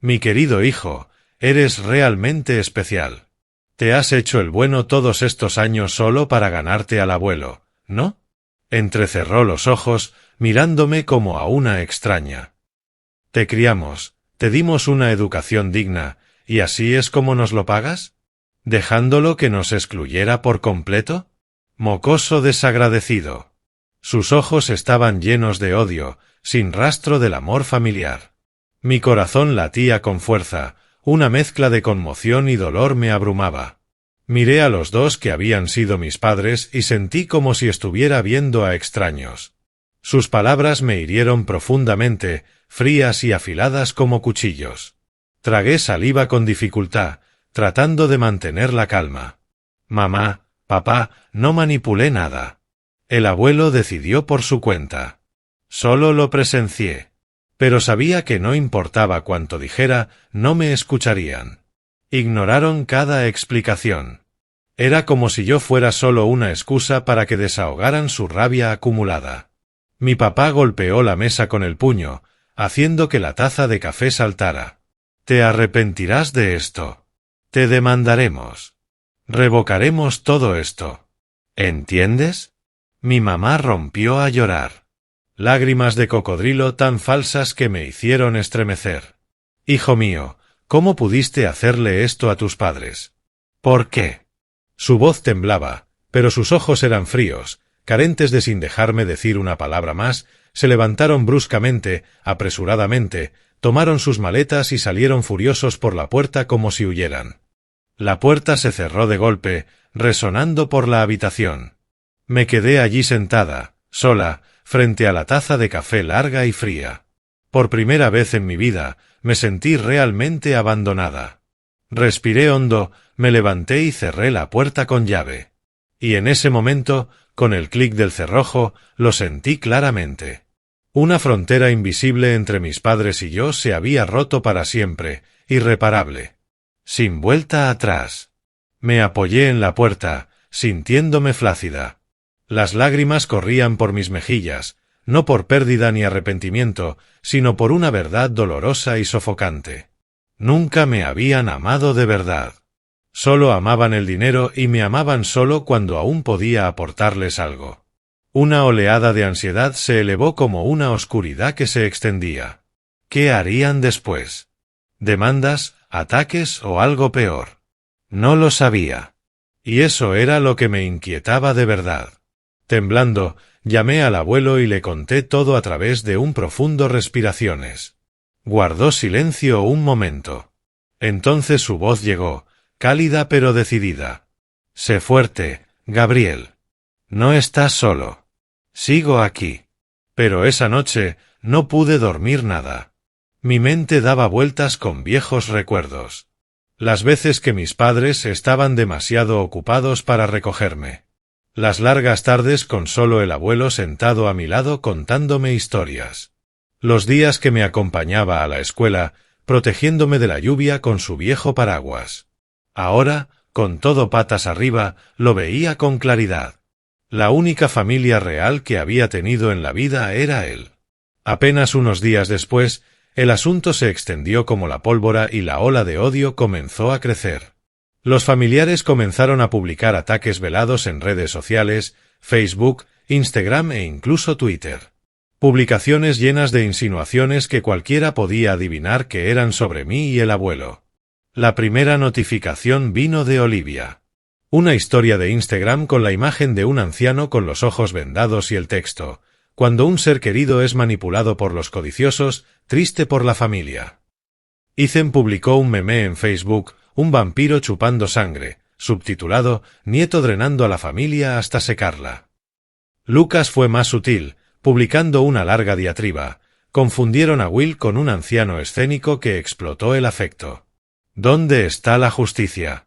Mi querido hijo, eres realmente especial. Te has hecho el bueno todos estos años solo para ganarte al abuelo, ¿no? Entrecerró los ojos, mirándome como a una extraña. Te criamos, te dimos una educación digna, ¿y así es como nos lo pagas? ¿Dejándolo que nos excluyera por completo? Mocoso desagradecido. Sus ojos estaban llenos de odio, sin rastro del amor familiar. Mi corazón latía con fuerza, una mezcla de conmoción y dolor me abrumaba. Miré a los dos que habían sido mis padres y sentí como si estuviera viendo a extraños. Sus palabras me hirieron profundamente, frías y afiladas como cuchillos. Tragué saliva con dificultad, tratando de mantener la calma. Mamá, papá, no manipulé nada. El abuelo decidió por su cuenta. Solo lo presencié. Pero sabía que no importaba cuanto dijera, no me escucharían. Ignoraron cada explicación. Era como si yo fuera solo una excusa para que desahogaran su rabia acumulada. Mi papá golpeó la mesa con el puño, haciendo que la taza de café saltara. Te arrepentirás de esto. Te demandaremos. Revocaremos todo esto. ¿Entiendes? Mi mamá rompió a llorar. Lágrimas de cocodrilo tan falsas que me hicieron estremecer. Hijo mío, ¿cómo pudiste hacerle esto a tus padres? ¿Por qué? Su voz temblaba, pero sus ojos eran fríos, carentes de sin dejarme decir una palabra más, se levantaron bruscamente, apresuradamente, tomaron sus maletas y salieron furiosos por la puerta como si huyeran. La puerta se cerró de golpe, resonando por la habitación. Me quedé allí sentada, sola, frente a la taza de café larga y fría. Por primera vez en mi vida, me sentí realmente abandonada. Respiré hondo, me levanté y cerré la puerta con llave. Y en ese momento, con el clic del cerrojo, lo sentí claramente. Una frontera invisible entre mis padres y yo se había roto para siempre, irreparable. Sin vuelta atrás. Me apoyé en la puerta, sintiéndome flácida. Las lágrimas corrían por mis mejillas, no por pérdida ni arrepentimiento, sino por una verdad dolorosa y sofocante. Nunca me habían amado de verdad. Solo amaban el dinero y me amaban solo cuando aún podía aportarles algo. Una oleada de ansiedad se elevó como una oscuridad que se extendía. ¿Qué harían después? ¿Demandas, ataques o algo peor? No lo sabía. Y eso era lo que me inquietaba de verdad. Temblando, llamé al abuelo y le conté todo a través de un profundo respiraciones. Guardó silencio un momento. Entonces su voz llegó, cálida pero decidida. Sé fuerte, Gabriel. No estás solo. Sigo aquí. Pero esa noche no pude dormir nada. Mi mente daba vueltas con viejos recuerdos. Las veces que mis padres estaban demasiado ocupados para recogerme. Las largas tardes con solo el abuelo sentado a mi lado contándome historias. Los días que me acompañaba a la escuela, protegiéndome de la lluvia con su viejo paraguas. Ahora, con todo patas arriba, lo veía con claridad. La única familia real que había tenido en la vida era él. Apenas unos días después, el asunto se extendió como la pólvora y la ola de odio comenzó a crecer. Los familiares comenzaron a publicar ataques velados en redes sociales, Facebook, Instagram e incluso Twitter. Publicaciones llenas de insinuaciones que cualquiera podía adivinar que eran sobre mí y el abuelo. La primera notificación vino de Olivia. Una historia de Instagram con la imagen de un anciano con los ojos vendados y el texto: cuando un ser querido es manipulado por los codiciosos, triste por la familia. Ethan publicó un meme en Facebook, un vampiro chupando sangre, subtitulado, nieto drenando a la familia hasta secarla. Lucas fue más sutil, publicando una larga diatriba. Confundieron a Will con un anciano escénico que explotó el afecto. ¿Dónde está la justicia?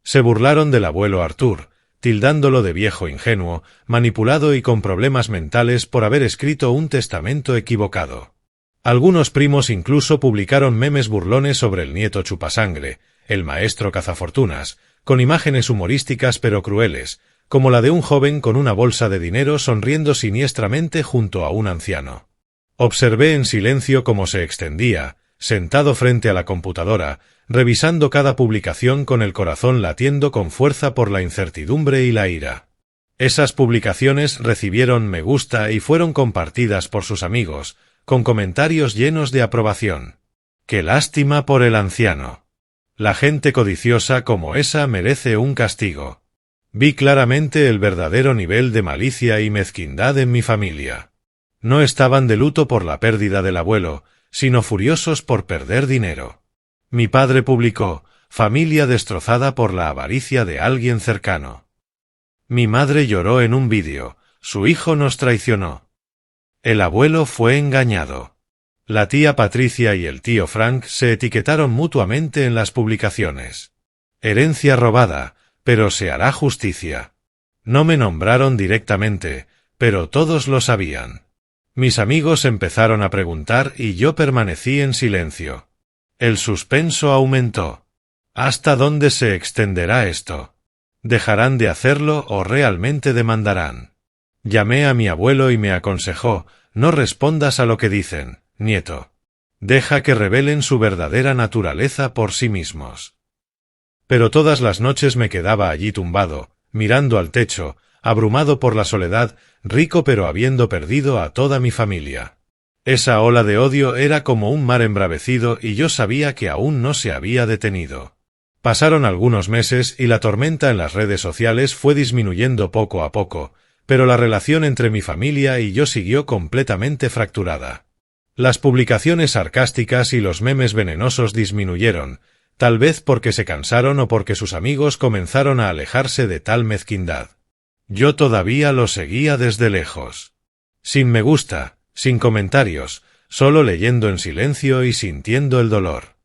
Se burlaron del abuelo Arthur, tildándolo de viejo ingenuo, manipulado y con problemas mentales por haber escrito un testamento equivocado. Algunos primos incluso publicaron memes burlones sobre el nieto chupasangre, el maestro cazafortunas, con imágenes humorísticas pero crueles, como la de un joven con una bolsa de dinero sonriendo siniestramente junto a un anciano. Observé en silencio cómo se extendía, sentado frente a la computadora, revisando cada publicación con el corazón latiendo con fuerza por la incertidumbre y la ira. Esas publicaciones recibieron me gusta y fueron compartidas por sus amigos, con comentarios llenos de aprobación. ¡Qué lástima por el anciano! La gente codiciosa como esa merece un castigo. Vi claramente el verdadero nivel de malicia y mezquindad en mi familia. No estaban de luto por la pérdida del abuelo, sino furiosos por perder dinero. Mi padre publicó: familia destrozada por la avaricia de alguien cercano. Mi madre lloró en un vídeo: su hijo nos traicionó. El abuelo fue engañado. La tía Patricia y el tío Frank se etiquetaron mutuamente en las publicaciones. Herencia robada, pero se hará justicia. No me nombraron directamente, pero todos lo sabían. Mis amigos empezaron a preguntar y yo permanecí en silencio. El suspenso aumentó. ¿Hasta dónde se extenderá esto? ¿Dejarán de hacerlo o realmente demandarán? Llamé a mi abuelo y me aconsejó: no respondas a lo que dicen, nieto. Deja que revelen su verdadera naturaleza por sí mismos. Pero todas las noches me quedaba allí tumbado, mirando al techo, abrumado por la soledad, rico pero habiendo perdido a toda mi familia. Esa ola de odio era como un mar embravecido y yo sabía que aún no se había detenido. Pasaron algunos meses y la tormenta en las redes sociales fue disminuyendo poco a poco, pero la relación entre mi familia y yo siguió completamente fracturada. Las publicaciones sarcásticas y los memes venenosos disminuyeron, tal vez porque se cansaron o porque sus amigos comenzaron a alejarse de tal mezquindad. Yo todavía lo seguía desde lejos. Sin me gusta, sin comentarios, solo leyendo en silencio y sintiendo el dolor.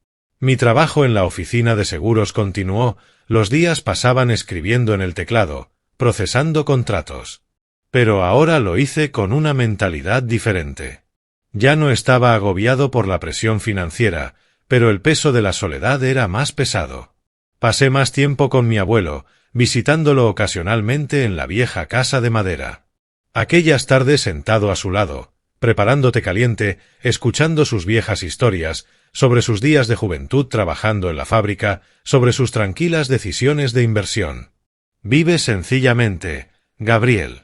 Mi trabajo en la oficina de seguros continuó, los días pasaban escribiendo en el teclado, procesando contratos. Pero ahora lo hice con una mentalidad diferente. Ya no estaba agobiado por la presión financiera, pero el peso de la soledad era más pesado. Pasé más tiempo con mi abuelo, visitándolo ocasionalmente en la vieja casa de madera. Aquellas tardes sentado a su lado, preparando té caliente, escuchando sus viejas historias, sobre sus días de juventud trabajando en la fábrica, sobre sus tranquilas decisiones de inversión. Vive sencillamente, Gabriel.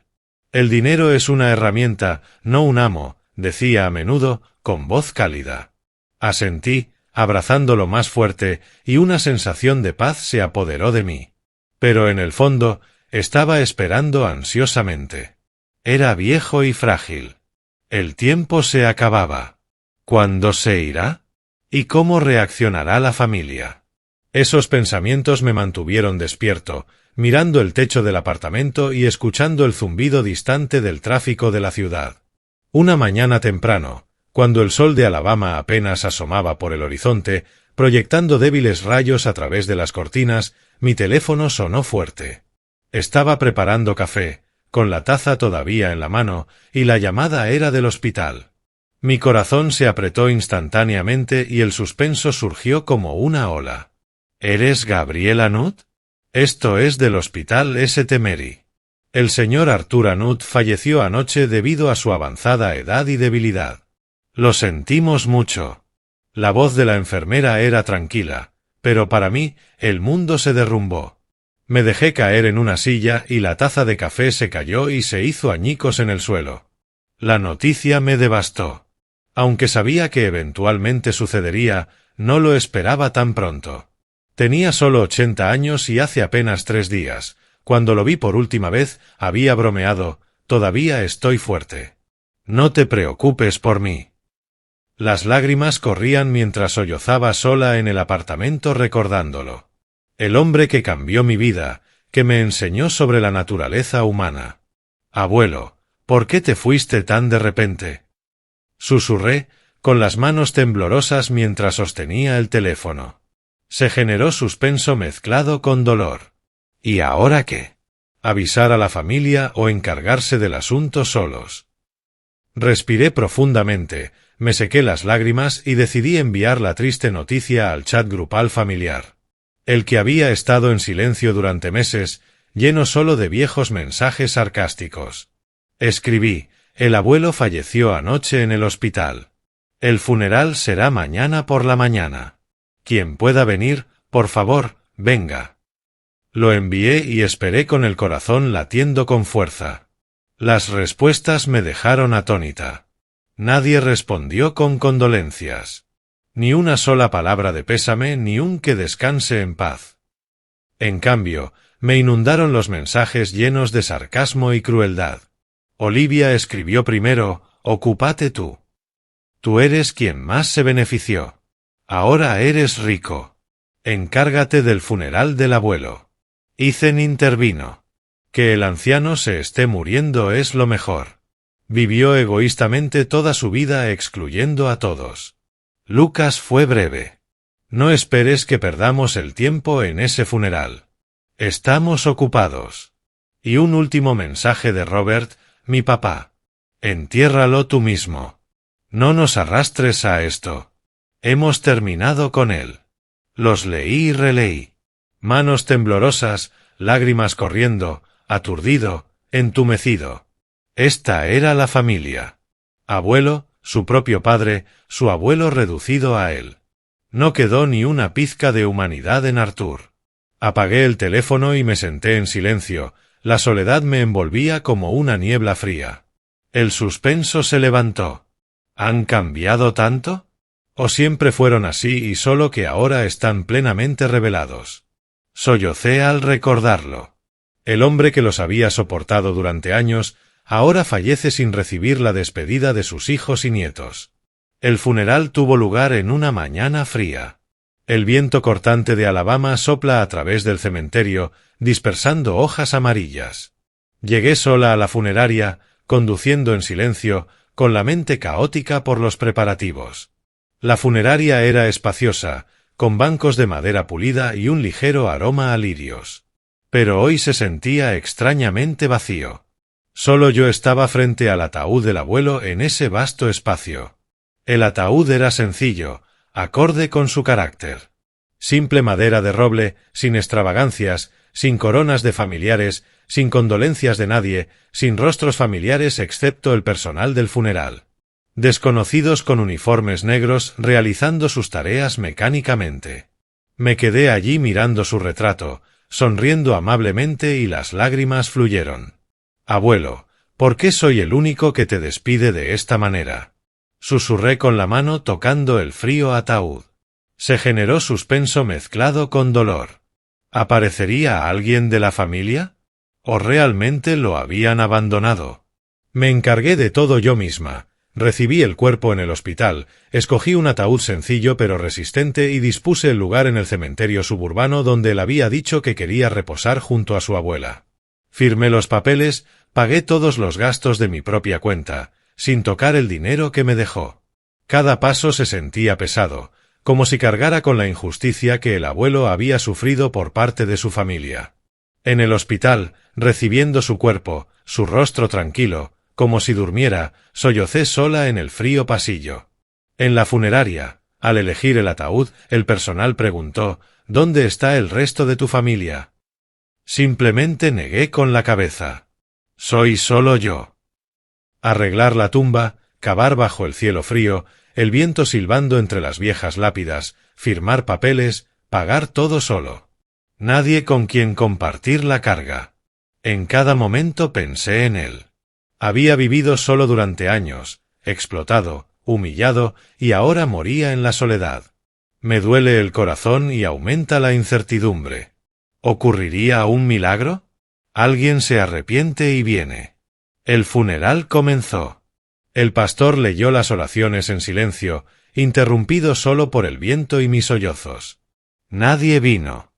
El dinero es una herramienta, no un amo, decía a menudo, con voz cálida. Asentí, abrazándolo más fuerte, y una sensación de paz se apoderó de mí. Pero en el fondo, estaba esperando ansiosamente. Era viejo y frágil. El tiempo se acababa. ¿Cuándo se irá? ¿Y cómo reaccionará la familia? Esos pensamientos me mantuvieron despierto, mirando el techo del apartamento y escuchando el zumbido distante del tráfico de la ciudad. Una mañana temprano, cuando el sol de Alabama apenas asomaba por el horizonte, proyectando débiles rayos a través de las cortinas, mi teléfono sonó fuerte. Estaba preparando café, con la taza todavía en la mano, y la llamada era del hospital. Mi corazón se apretó instantáneamente y el suspenso surgió como una ola. ¿Eres Gabriel Anut? Esto es del hospital St. Mary. El señor Arthur Anut falleció anoche debido a su avanzada edad y debilidad. Lo sentimos mucho. La voz de la enfermera era tranquila, pero para mí, el mundo se derrumbó. Me dejé caer en una silla y la taza de café se cayó y se hizo añicos en el suelo. La noticia me devastó. Aunque sabía que eventualmente sucedería, no lo esperaba tan pronto. Tenía solo 80 años y hace apenas 3 días, cuando lo vi por última vez, había bromeado, todavía estoy fuerte. No te preocupes por mí. Las lágrimas corrían mientras sollozaba sola en el apartamento recordándolo. El hombre que cambió mi vida, que me enseñó sobre la naturaleza humana. Abuelo, ¿por qué te fuiste tan de repente? Susurré, con las manos temblorosas mientras sostenía el teléfono. Se generó suspenso mezclado con dolor. ¿Y ahora qué? ¿Avisar a la familia o encargarse del asunto solos? Respiré profundamente, me sequé las lágrimas y decidí enviar la triste noticia al chat grupal familiar. El que había estado en silencio durante meses, lleno solo de viejos mensajes sarcásticos. Escribí, el abuelo falleció anoche en el hospital. El funeral será mañana por la mañana. Quien pueda venir, por favor, venga. Lo envié y esperé con el corazón latiendo con fuerza. Las respuestas me dejaron atónita. Nadie respondió con condolencias. Ni una sola palabra de pésame ni un que descanse en paz. En cambio, me inundaron los mensajes llenos de sarcasmo y crueldad. Olivia escribió primero, ocúpate tú. Tú eres quien más se benefició. Ahora eres rico. Encárgate del funeral del abuelo. Ethan intervino. Que el anciano se esté muriendo es lo mejor. Vivió egoístamente toda su vida excluyendo a todos. Lucas fue breve. No esperes que perdamos el tiempo en ese funeral. Estamos ocupados. Y un último mensaje de Robert, mi papá. Entiérralo tú mismo. No nos arrastres a esto. Hemos terminado con él. Los leí y releí. Manos temblorosas, lágrimas corriendo, aturdido, entumecido. Esta era la familia. Abuelo, su propio padre, su abuelo reducido a él. No quedó ni una pizca de humanidad en Arthur. Apagué el teléfono y me senté en silencio. La soledad me envolvía como una niebla fría. El suspenso se levantó. ¿Han cambiado tanto? ¿O siempre fueron así y solo que ahora están plenamente revelados? Sollocé al recordarlo. El hombre que los había soportado durante años, ahora fallece sin recibir la despedida de sus hijos y nietos. El funeral tuvo lugar en una mañana fría. El viento cortante de Alabama sopla a través del cementerio, dispersando hojas amarillas. Llegué sola a la funeraria, conduciendo en silencio, con la mente caótica por los preparativos. La funeraria era espaciosa, con bancos de madera pulida y un ligero aroma a lirios. Pero hoy se sentía extrañamente vacío. Solo yo estaba frente al ataúd del abuelo en ese vasto espacio. El ataúd era sencillo, acorde con su carácter. Simple madera de roble, sin extravagancias, sin coronas de familiares, sin condolencias de nadie, sin rostros familiares excepto el personal del funeral. Desconocidos con uniformes negros realizando sus tareas mecánicamente. Me quedé allí mirando su retrato, sonriendo amablemente y las lágrimas fluyeron. Abuelo, ¿por qué soy el único que te despide de esta manera? Susurré con la mano tocando el frío ataúd. Se generó suspenso mezclado con dolor. ¿Aparecería alguien de la familia? ¿O realmente lo habían abandonado? Me encargué de todo yo misma. Recibí el cuerpo en el hospital, escogí un ataúd sencillo pero resistente y dispuse el lugar en el cementerio suburbano donde él había dicho que quería reposar junto a su abuela. Firmé los papeles, pagué todos los gastos de mi propia cuenta, sin tocar el dinero que me dejó. Cada paso se sentía pesado, como si cargara con la injusticia que el abuelo había sufrido por parte de su familia. En el hospital, recibiendo su cuerpo, su rostro tranquilo, como si durmiera, sollocé sola en el frío pasillo. En la funeraria, al elegir el ataúd, el personal preguntó, ¿dónde está el resto de tu familia? Simplemente negué con la cabeza. Soy solo yo. Arreglar la tumba, cavar bajo el cielo frío, el viento silbando entre las viejas lápidas, firmar papeles, pagar todo solo. Nadie con quien compartir la carga. En cada momento pensé en él. Había vivido solo durante años, explotado, humillado, y ahora moría en la soledad. Me duele el corazón y aumenta la incertidumbre. ¿Ocurriría un milagro? Alguien se arrepiente y viene. El funeral comenzó. El pastor leyó las oraciones en silencio, interrumpido solo por el viento y mis sollozos. Nadie vino.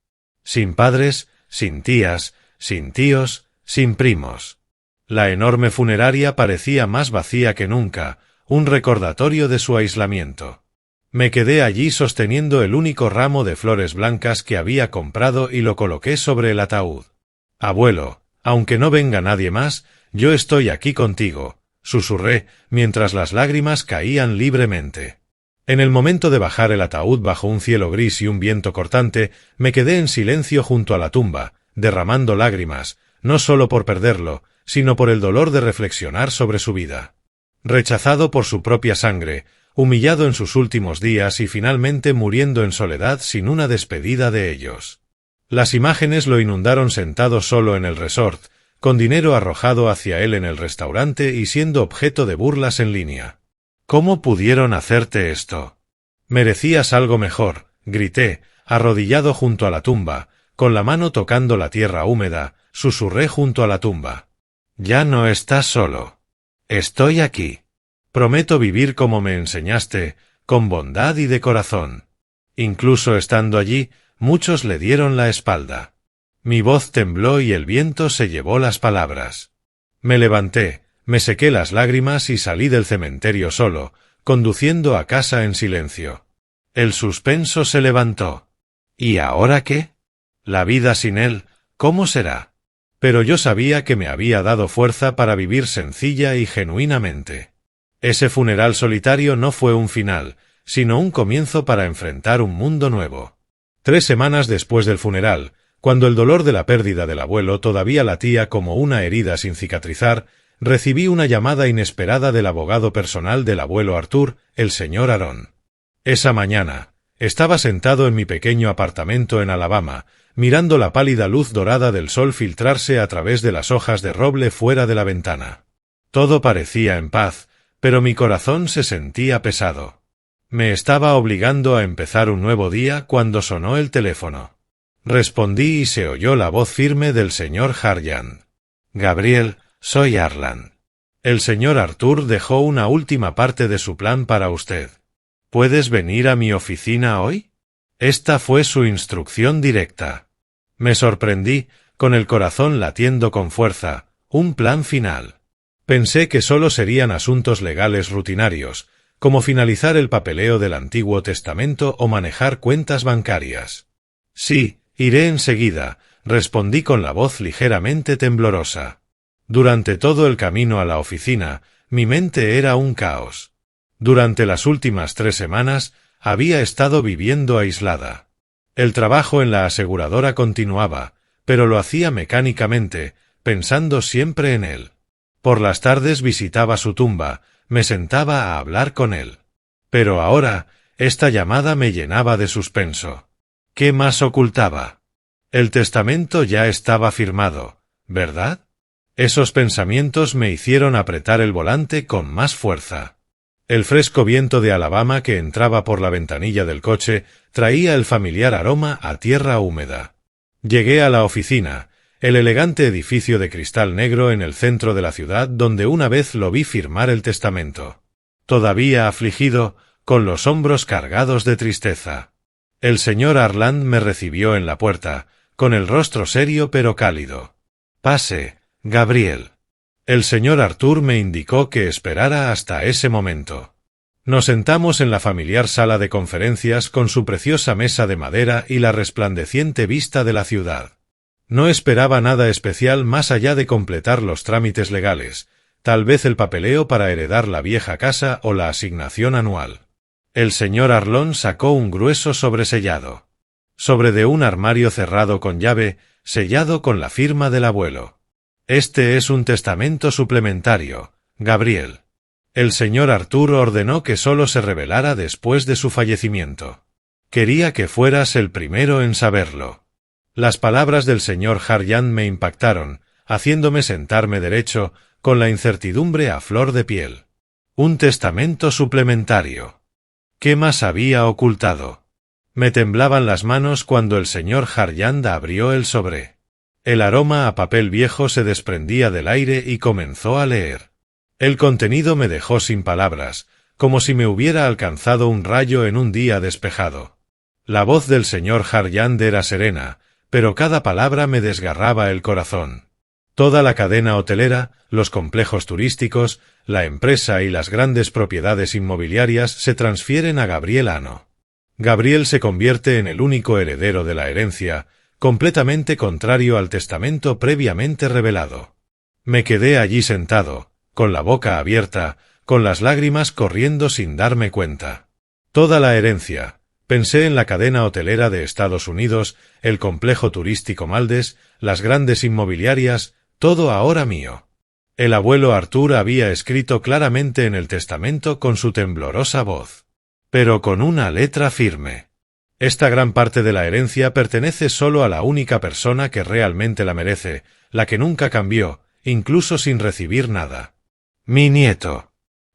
Sin padres, sin tías, sin tíos, sin primos. La enorme funeraria parecía más vacía que nunca, un recordatorio de su aislamiento. Me quedé allí sosteniendo el único ramo de flores blancas que había comprado y lo coloqué sobre el ataúd. Abuelo, aunque no venga nadie más, yo estoy aquí contigo, susurré, mientras las lágrimas caían libremente. En el momento de bajar el ataúd bajo un cielo gris y un viento cortante, me quedé en silencio junto a la tumba, derramando lágrimas, no solo por perderlo, sino por el dolor de reflexionar sobre su vida. Rechazado por su propia sangre, humillado en sus últimos días y finalmente muriendo en soledad sin una despedida de ellos. Las imágenes lo inundaron sentado solo en el resort, con dinero arrojado hacia él en el restaurante y siendo objeto de burlas en línea. ¿Cómo pudieron hacerte esto? Merecías algo mejor, grité, arrodillado junto a la tumba, con la mano tocando la tierra húmeda, susurré junto a la tumba. Ya no estás solo. Estoy aquí. Prometo vivir como me enseñaste, con bondad y de corazón. Incluso estando allí, muchos le dieron la espalda. Mi voz tembló y el viento se llevó las palabras. Me levanté, me sequé las lágrimas y salí del cementerio solo, conduciendo a casa en silencio. El suspenso se levantó. ¿Y ahora qué? La vida sin él, ¿cómo será? Pero yo sabía que me había dado fuerza para vivir sencilla y genuinamente. Ese funeral solitario no fue un final, sino un comienzo para enfrentar un mundo nuevo. 3 semanas después del funeral, cuando el dolor de la pérdida del abuelo todavía latía como una herida sin cicatrizar, recibí una llamada inesperada del abogado personal del abuelo Arthur, el señor Aaron. Esa mañana, estaba sentado en mi pequeño apartamento en Alabama, mirando la pálida luz dorada del sol filtrarse a través de las hojas de roble fuera de la ventana. Todo parecía en paz, pero mi corazón se sentía pesado. Me estaba obligando a empezar un nuevo día cuando sonó el teléfono. Respondí y se oyó la voz firme del señor Harjan. Gabriel, soy Arlan. El señor Arthur dejó una última parte de su plan para usted. ¿Puedes venir a mi oficina hoy? Esta fue su instrucción directa. Me sorprendí, con el corazón latiendo con fuerza. Un plan final. Pensé que solo serían asuntos legales rutinarios, como finalizar el papeleo del Antiguo Testamento o manejar cuentas bancarias. Sí, iré enseguida, respondí con la voz ligeramente temblorosa. Durante todo el camino a la oficina, mi mente era un caos. Durante las últimas 3 semanas, había estado viviendo aislada. El trabajo en la aseguradora continuaba, pero lo hacía mecánicamente, pensando siempre en él. Por las tardes visitaba su tumba, me sentaba a hablar con él. Pero ahora, esta llamada me llenaba de suspenso. ¿Qué más ocultaba? El testamento ya estaba firmado, ¿verdad? Esos pensamientos me hicieron apretar el volante con más fuerza. El fresco viento de Alabama que entraba por la ventanilla del coche traía el familiar aroma a tierra húmeda. Llegué a la oficina, el elegante edificio de cristal negro en el centro de la ciudad donde una vez lo vi firmar el testamento. Todavía afligido, con los hombros cargados de tristeza. El señor Arland me recibió en la puerta, con el rostro serio pero cálido. Pase, Gabriel. El señor Arthur me indicó que esperara hasta ese momento. Nos sentamos en la familiar sala de conferencias con su preciosa mesa de madera y la resplandeciente vista de la ciudad. No esperaba nada especial más allá de completar los trámites legales, tal vez el papeleo para heredar la vieja casa o la asignación anual. El señor Arlon sacó un grueso sobresellado. Sobre de un armario cerrado con llave, sellado con la firma del abuelo. Este es un testamento suplementario, Gabriel. El señor Arthur ordenó que solo se revelara después de su fallecimiento. Quería que fueras el primero en saberlo. Las palabras del señor Harjan me impactaron, haciéndome sentarme derecho, con la incertidumbre a flor de piel. Un testamento suplementario. ¿Qué más había ocultado? Me temblaban las manos cuando el señor Harjan abrió el sobre. El aroma a papel viejo se desprendía del aire y comenzó a leer. El contenido me dejó sin palabras, como si me hubiera alcanzado un rayo en un día despejado. La voz del señor Harjan era serena, pero cada palabra me desgarraba el corazón. Toda la cadena hotelera, los complejos turísticos, la empresa y las grandes propiedades inmobiliarias se transfieren a Gabriel Ano. Gabriel se convierte en el único heredero de la herencia, completamente contrario al testamento previamente revelado. Me quedé allí sentado, con la boca abierta, con las lágrimas corriendo sin darme cuenta. Toda la herencia. Pensé en la cadena hotelera de Estados Unidos, el complejo turístico Maldes, las grandes inmobiliarias, todo ahora mío. El abuelo Arthur había escrito claramente en el testamento con su temblorosa voz. Pero con una letra firme. Esta gran parte de la herencia pertenece solo a la única persona que realmente la merece, la que nunca cambió, incluso sin recibir nada. Mi nieto.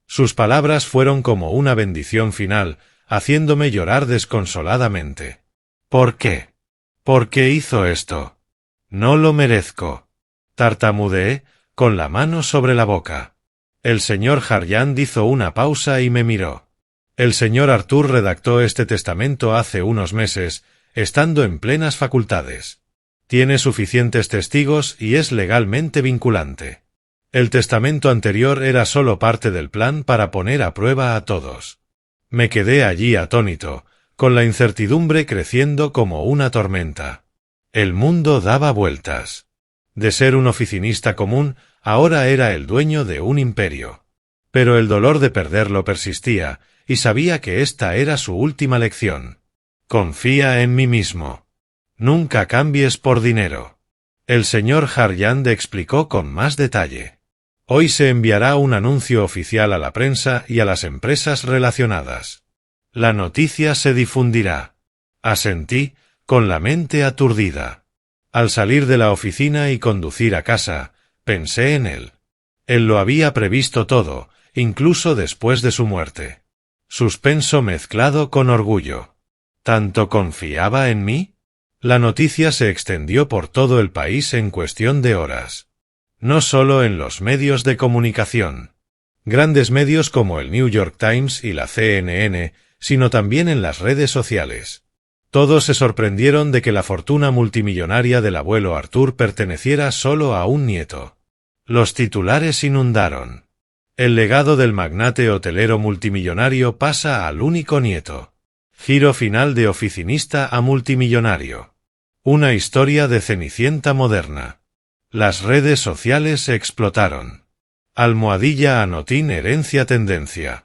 Sus palabras fueron como una bendición final, haciéndome llorar desconsoladamente. ¿Por qué? ¿Por qué hizo esto? No lo merezco. Tartamudeé, con la mano sobre la boca. El señor Harjan hizo una pausa y me miró. El señor Arthur redactó este testamento hace unos meses, estando en plenas facultades. Tiene suficientes testigos y es legalmente vinculante. El testamento anterior era solo parte del plan para poner a prueba a todos. Me quedé allí atónito, con la incertidumbre creciendo como una tormenta. El mundo daba vueltas. De ser un oficinista común, ahora era el dueño de un imperio. Pero el dolor de perderlo persistía, y sabía que esta era su última lección. Confía en mí mismo. Nunca cambies por dinero. El señor Harjan explicó con más detalle. Hoy se enviará un anuncio oficial a la prensa y a las empresas relacionadas. La noticia se difundirá. Asentí, con la mente aturdida. Al salir de la oficina y conducir a casa, pensé en él. Él lo había previsto todo, incluso después de su muerte. Suspenso mezclado con orgullo. ¿Tanto confiaba en mí? La noticia se extendió por todo el país en cuestión de horas. No solo en los medios de comunicación. Grandes medios como el New York Times y la CNN, sino también en las redes sociales. Todos se sorprendieron de que la fortuna multimillonaria del abuelo Arthur perteneciera solo a un nieto. Los titulares inundaron. El legado del magnate hotelero multimillonario pasa al único nieto. Giro final de oficinista a multimillonario. Una historia de Cenicienta moderna. Las redes sociales explotaron. Almohadilla anotín herencia tendencia.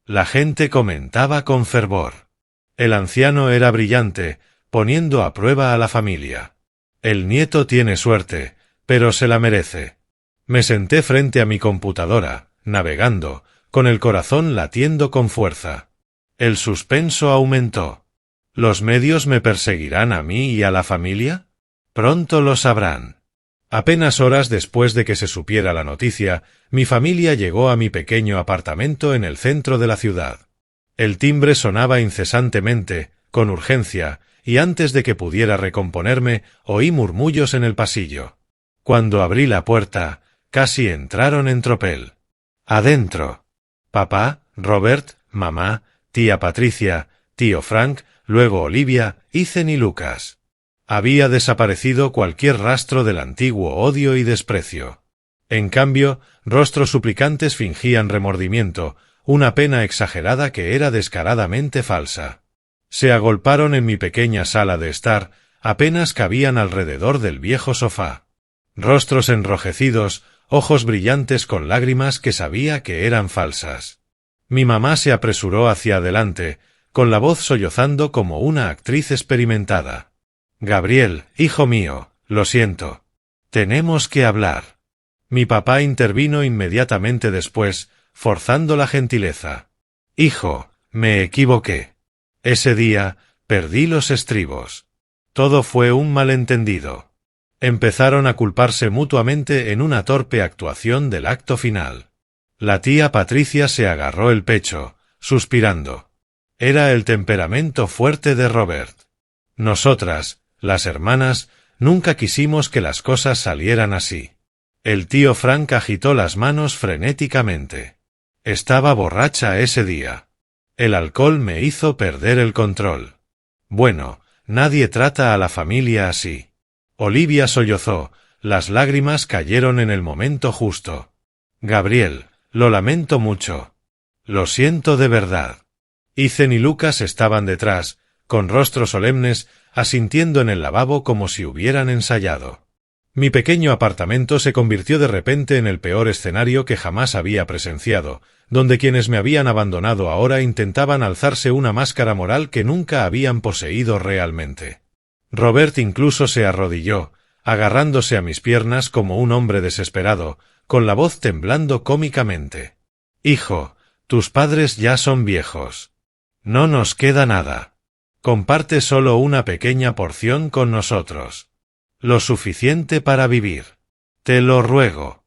La gente comentaba con fervor. El anciano era brillante, poniendo a prueba a la familia. El nieto tiene suerte, pero se la merece. Me senté frente a mi computadora, navegando, con el corazón latiendo con fuerza. El suspenso aumentó. ¿Los medios me perseguirán a mí y a la familia? Pronto lo sabrán. Apenas horas después de que se supiera la noticia, mi familia llegó a mi pequeño apartamento en el centro de la ciudad. El timbre sonaba incesantemente, con urgencia, y antes de que pudiera recomponerme, oí murmullos en el pasillo. Cuando abrí la puerta, casi entraron en tropel. Adentro. Papá, Robert, mamá, tía Patricia, tío Frank, luego Olivia, Ethan y Lucas. Había desaparecido cualquier rastro del antiguo odio y desprecio. En cambio, rostros suplicantes fingían remordimiento, una pena exagerada que era descaradamente falsa. Se agolparon en mi pequeña sala de estar, apenas cabían alrededor del viejo sofá. Rostros enrojecidos, ojos brillantes con lágrimas que sabía que eran falsas. Mi mamá se apresuró hacia adelante, con la voz sollozando como una actriz experimentada. Gabriel, hijo mío, lo siento. Tenemos que hablar. Mi papá intervino inmediatamente después, forzando la gentileza. Hijo, me equivoqué. Ese día, perdí los estribos. Todo fue un malentendido. Empezaron a culparse mutuamente en una torpe actuación del acto final. La tía Patricia se agarró el pecho, suspirando. Era el temperamento fuerte de Robert. Nosotras, las hermanas, nunca quisimos que las cosas salieran así. El tío Frank agitó las manos frenéticamente. Estaba borracha ese día. El alcohol me hizo perder el control. Bueno, nadie trata a la familia así. Olivia sollozó, las lágrimas cayeron en el momento justo. Gabriel, lo lamento mucho. Lo siento de verdad. Ethan y Lucas estaban detrás, con rostros solemnes, asintiendo en el lavabo como si hubieran ensayado. Mi pequeño apartamento se convirtió de repente en el peor escenario que jamás había presenciado, donde quienes me habían abandonado ahora intentaban alzarse una máscara moral que nunca habían poseído realmente. Robert incluso se arrodilló, agarrándose a mis piernas como un hombre desesperado, con la voz temblando cómicamente. Hijo, tus padres ya son viejos. No nos queda nada. Comparte solo una pequeña porción con nosotros. Lo suficiente para vivir. Te lo ruego.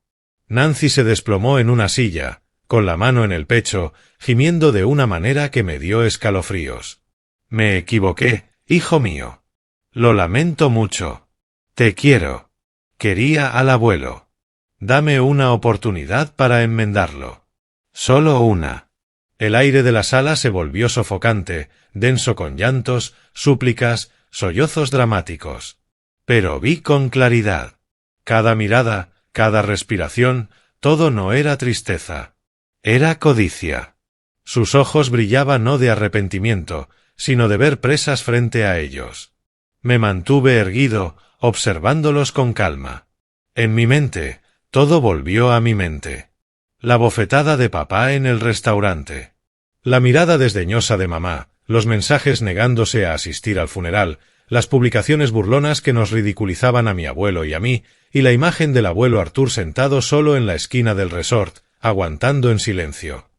Nancy se desplomó en una silla, con la mano en el pecho, gimiendo de una manera que me dio escalofríos. Me equivoqué, hijo mío. Lo lamento mucho. Te quiero. Quería al abuelo. Dame una oportunidad para enmendarlo. Solo una. El aire de la sala se volvió sofocante, denso con llantos, súplicas, sollozos dramáticos. Pero vi con claridad. Cada mirada, cada respiración, todo no era tristeza. Era codicia. Sus ojos brillaban no de arrepentimiento, sino de ver presas frente a ellos. Me mantuve erguido, observándolos con calma. En mi mente, todo volvió a mi mente. La bofetada de papá en el restaurante. La mirada desdeñosa de mamá, los mensajes negándose a asistir al funeral, las publicaciones burlonas que nos ridiculizaban a mi abuelo y a mí, y la imagen del abuelo Arthur sentado solo en la esquina del resort, aguantando en silencio.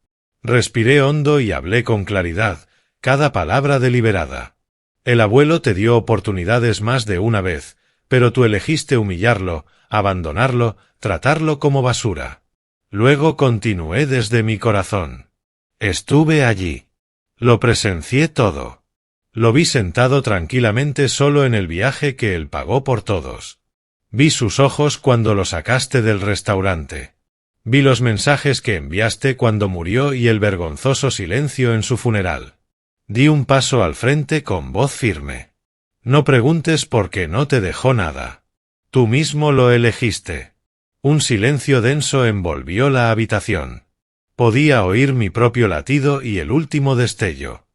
Respiré hondo y hablé con claridad, cada palabra deliberada. El abuelo te dio oportunidades más de una vez, pero tú elegiste humillarlo, abandonarlo, tratarlo como basura. Luego continué desde mi corazón. Estuve allí. Lo presencié todo. Lo vi sentado tranquilamente solo en el viaje que él pagó por todos. Vi sus ojos cuando lo sacaste del restaurante. Vi los mensajes que enviaste cuando murió y el vergonzoso silencio en su funeral. Di un paso al frente con voz firme. No preguntes por qué no te dejó nada. Tú mismo lo elegiste. Un silencio denso envolvió la habitación. Podía oír mi propio latido y el último destello.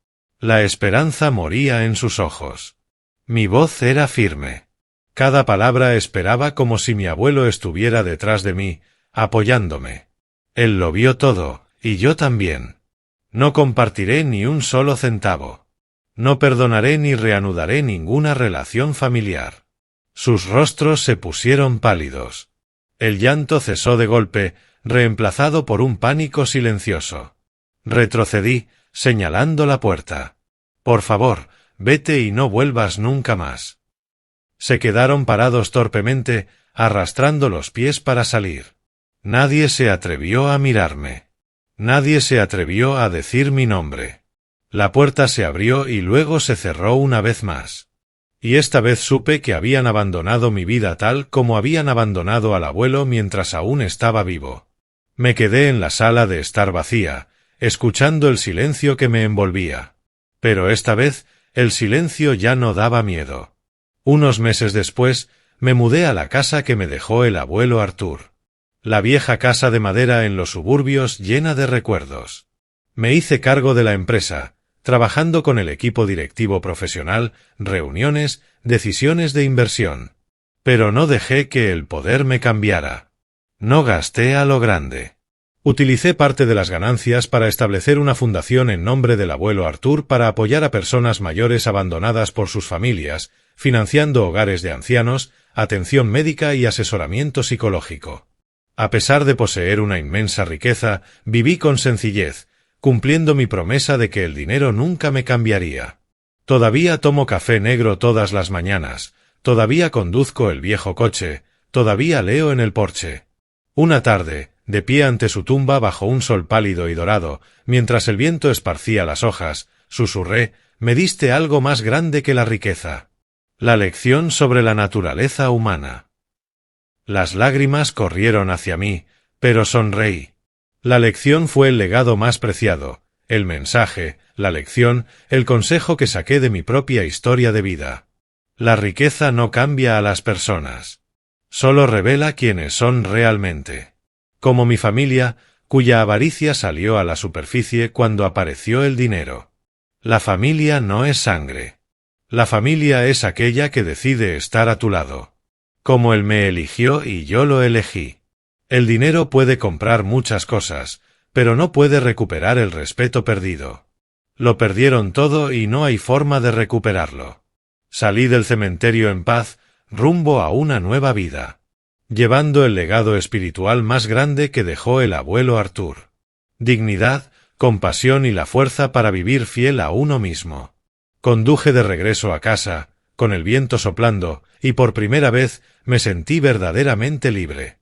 La esperanza moría en sus ojos. Mi voz era firme. Cada palabra esperaba como si mi abuelo estuviera detrás de mí, apoyándome. Él lo vio todo, y yo también. No compartiré ni un solo centavo. No perdonaré ni reanudaré ninguna relación familiar. Sus rostros se pusieron pálidos. El llanto cesó de golpe, reemplazado por un pánico silencioso. Retrocedí, señalando la puerta. Por favor, vete y no vuelvas nunca más. Se quedaron parados torpemente, arrastrando los pies para salir. Nadie se atrevió a mirarme. Nadie se atrevió a decir mi nombre. La puerta se abrió y luego se cerró una vez más. Y esta vez supe que habían abandonado mi vida tal como habían abandonado al abuelo mientras aún estaba vivo. Me quedé en la sala de estar vacía, escuchando el silencio que me envolvía. Pero esta vez, el silencio ya no daba miedo. Unos meses después, me mudé a la casa que me dejó el abuelo Artur. La vieja casa de madera en los suburbios llena de recuerdos. Me hice cargo de la empresa, trabajando con el equipo directivo profesional, reuniones, decisiones de inversión. Pero no dejé que el poder me cambiara. No gasté a lo grande. Utilicé parte de las ganancias para establecer una fundación en nombre del abuelo Artur para apoyar a personas mayores abandonadas por sus familias, financiando hogares de ancianos, atención médica y asesoramiento psicológico. A pesar de poseer una inmensa riqueza, viví con sencillez, cumpliendo mi promesa de que el dinero nunca me cambiaría. Todavía tomo café negro todas las mañanas, todavía conduzco el viejo coche, todavía leo en el porche. Una tarde, de pie ante su tumba bajo un sol pálido y dorado, mientras el viento esparcía las hojas, susurré: «Me diste algo más grande que la riqueza». La lección sobre la naturaleza humana. Las lágrimas corrieron hacia mí, pero sonreí. La lección fue el legado más preciado, el mensaje, la lección, el consejo que saqué de mi propia historia de vida. La riqueza no cambia a las personas. Solo revela quiénes son realmente. Como mi familia, cuya avaricia salió a la superficie cuando apareció el dinero. La familia no es sangre. La familia es aquella que decide estar a tu lado. Como él me eligió y yo lo elegí. El dinero puede comprar muchas cosas, pero no puede recuperar el respeto perdido. Lo perdieron todo y no hay forma de recuperarlo. Salí del cementerio en paz, rumbo a una nueva vida, llevando el legado espiritual más grande que dejó el abuelo Artur. Dignidad, compasión y la fuerza para vivir fiel a uno mismo. Conduje de regreso a casa, con el viento soplando, y por primera vez me sentí verdaderamente libre.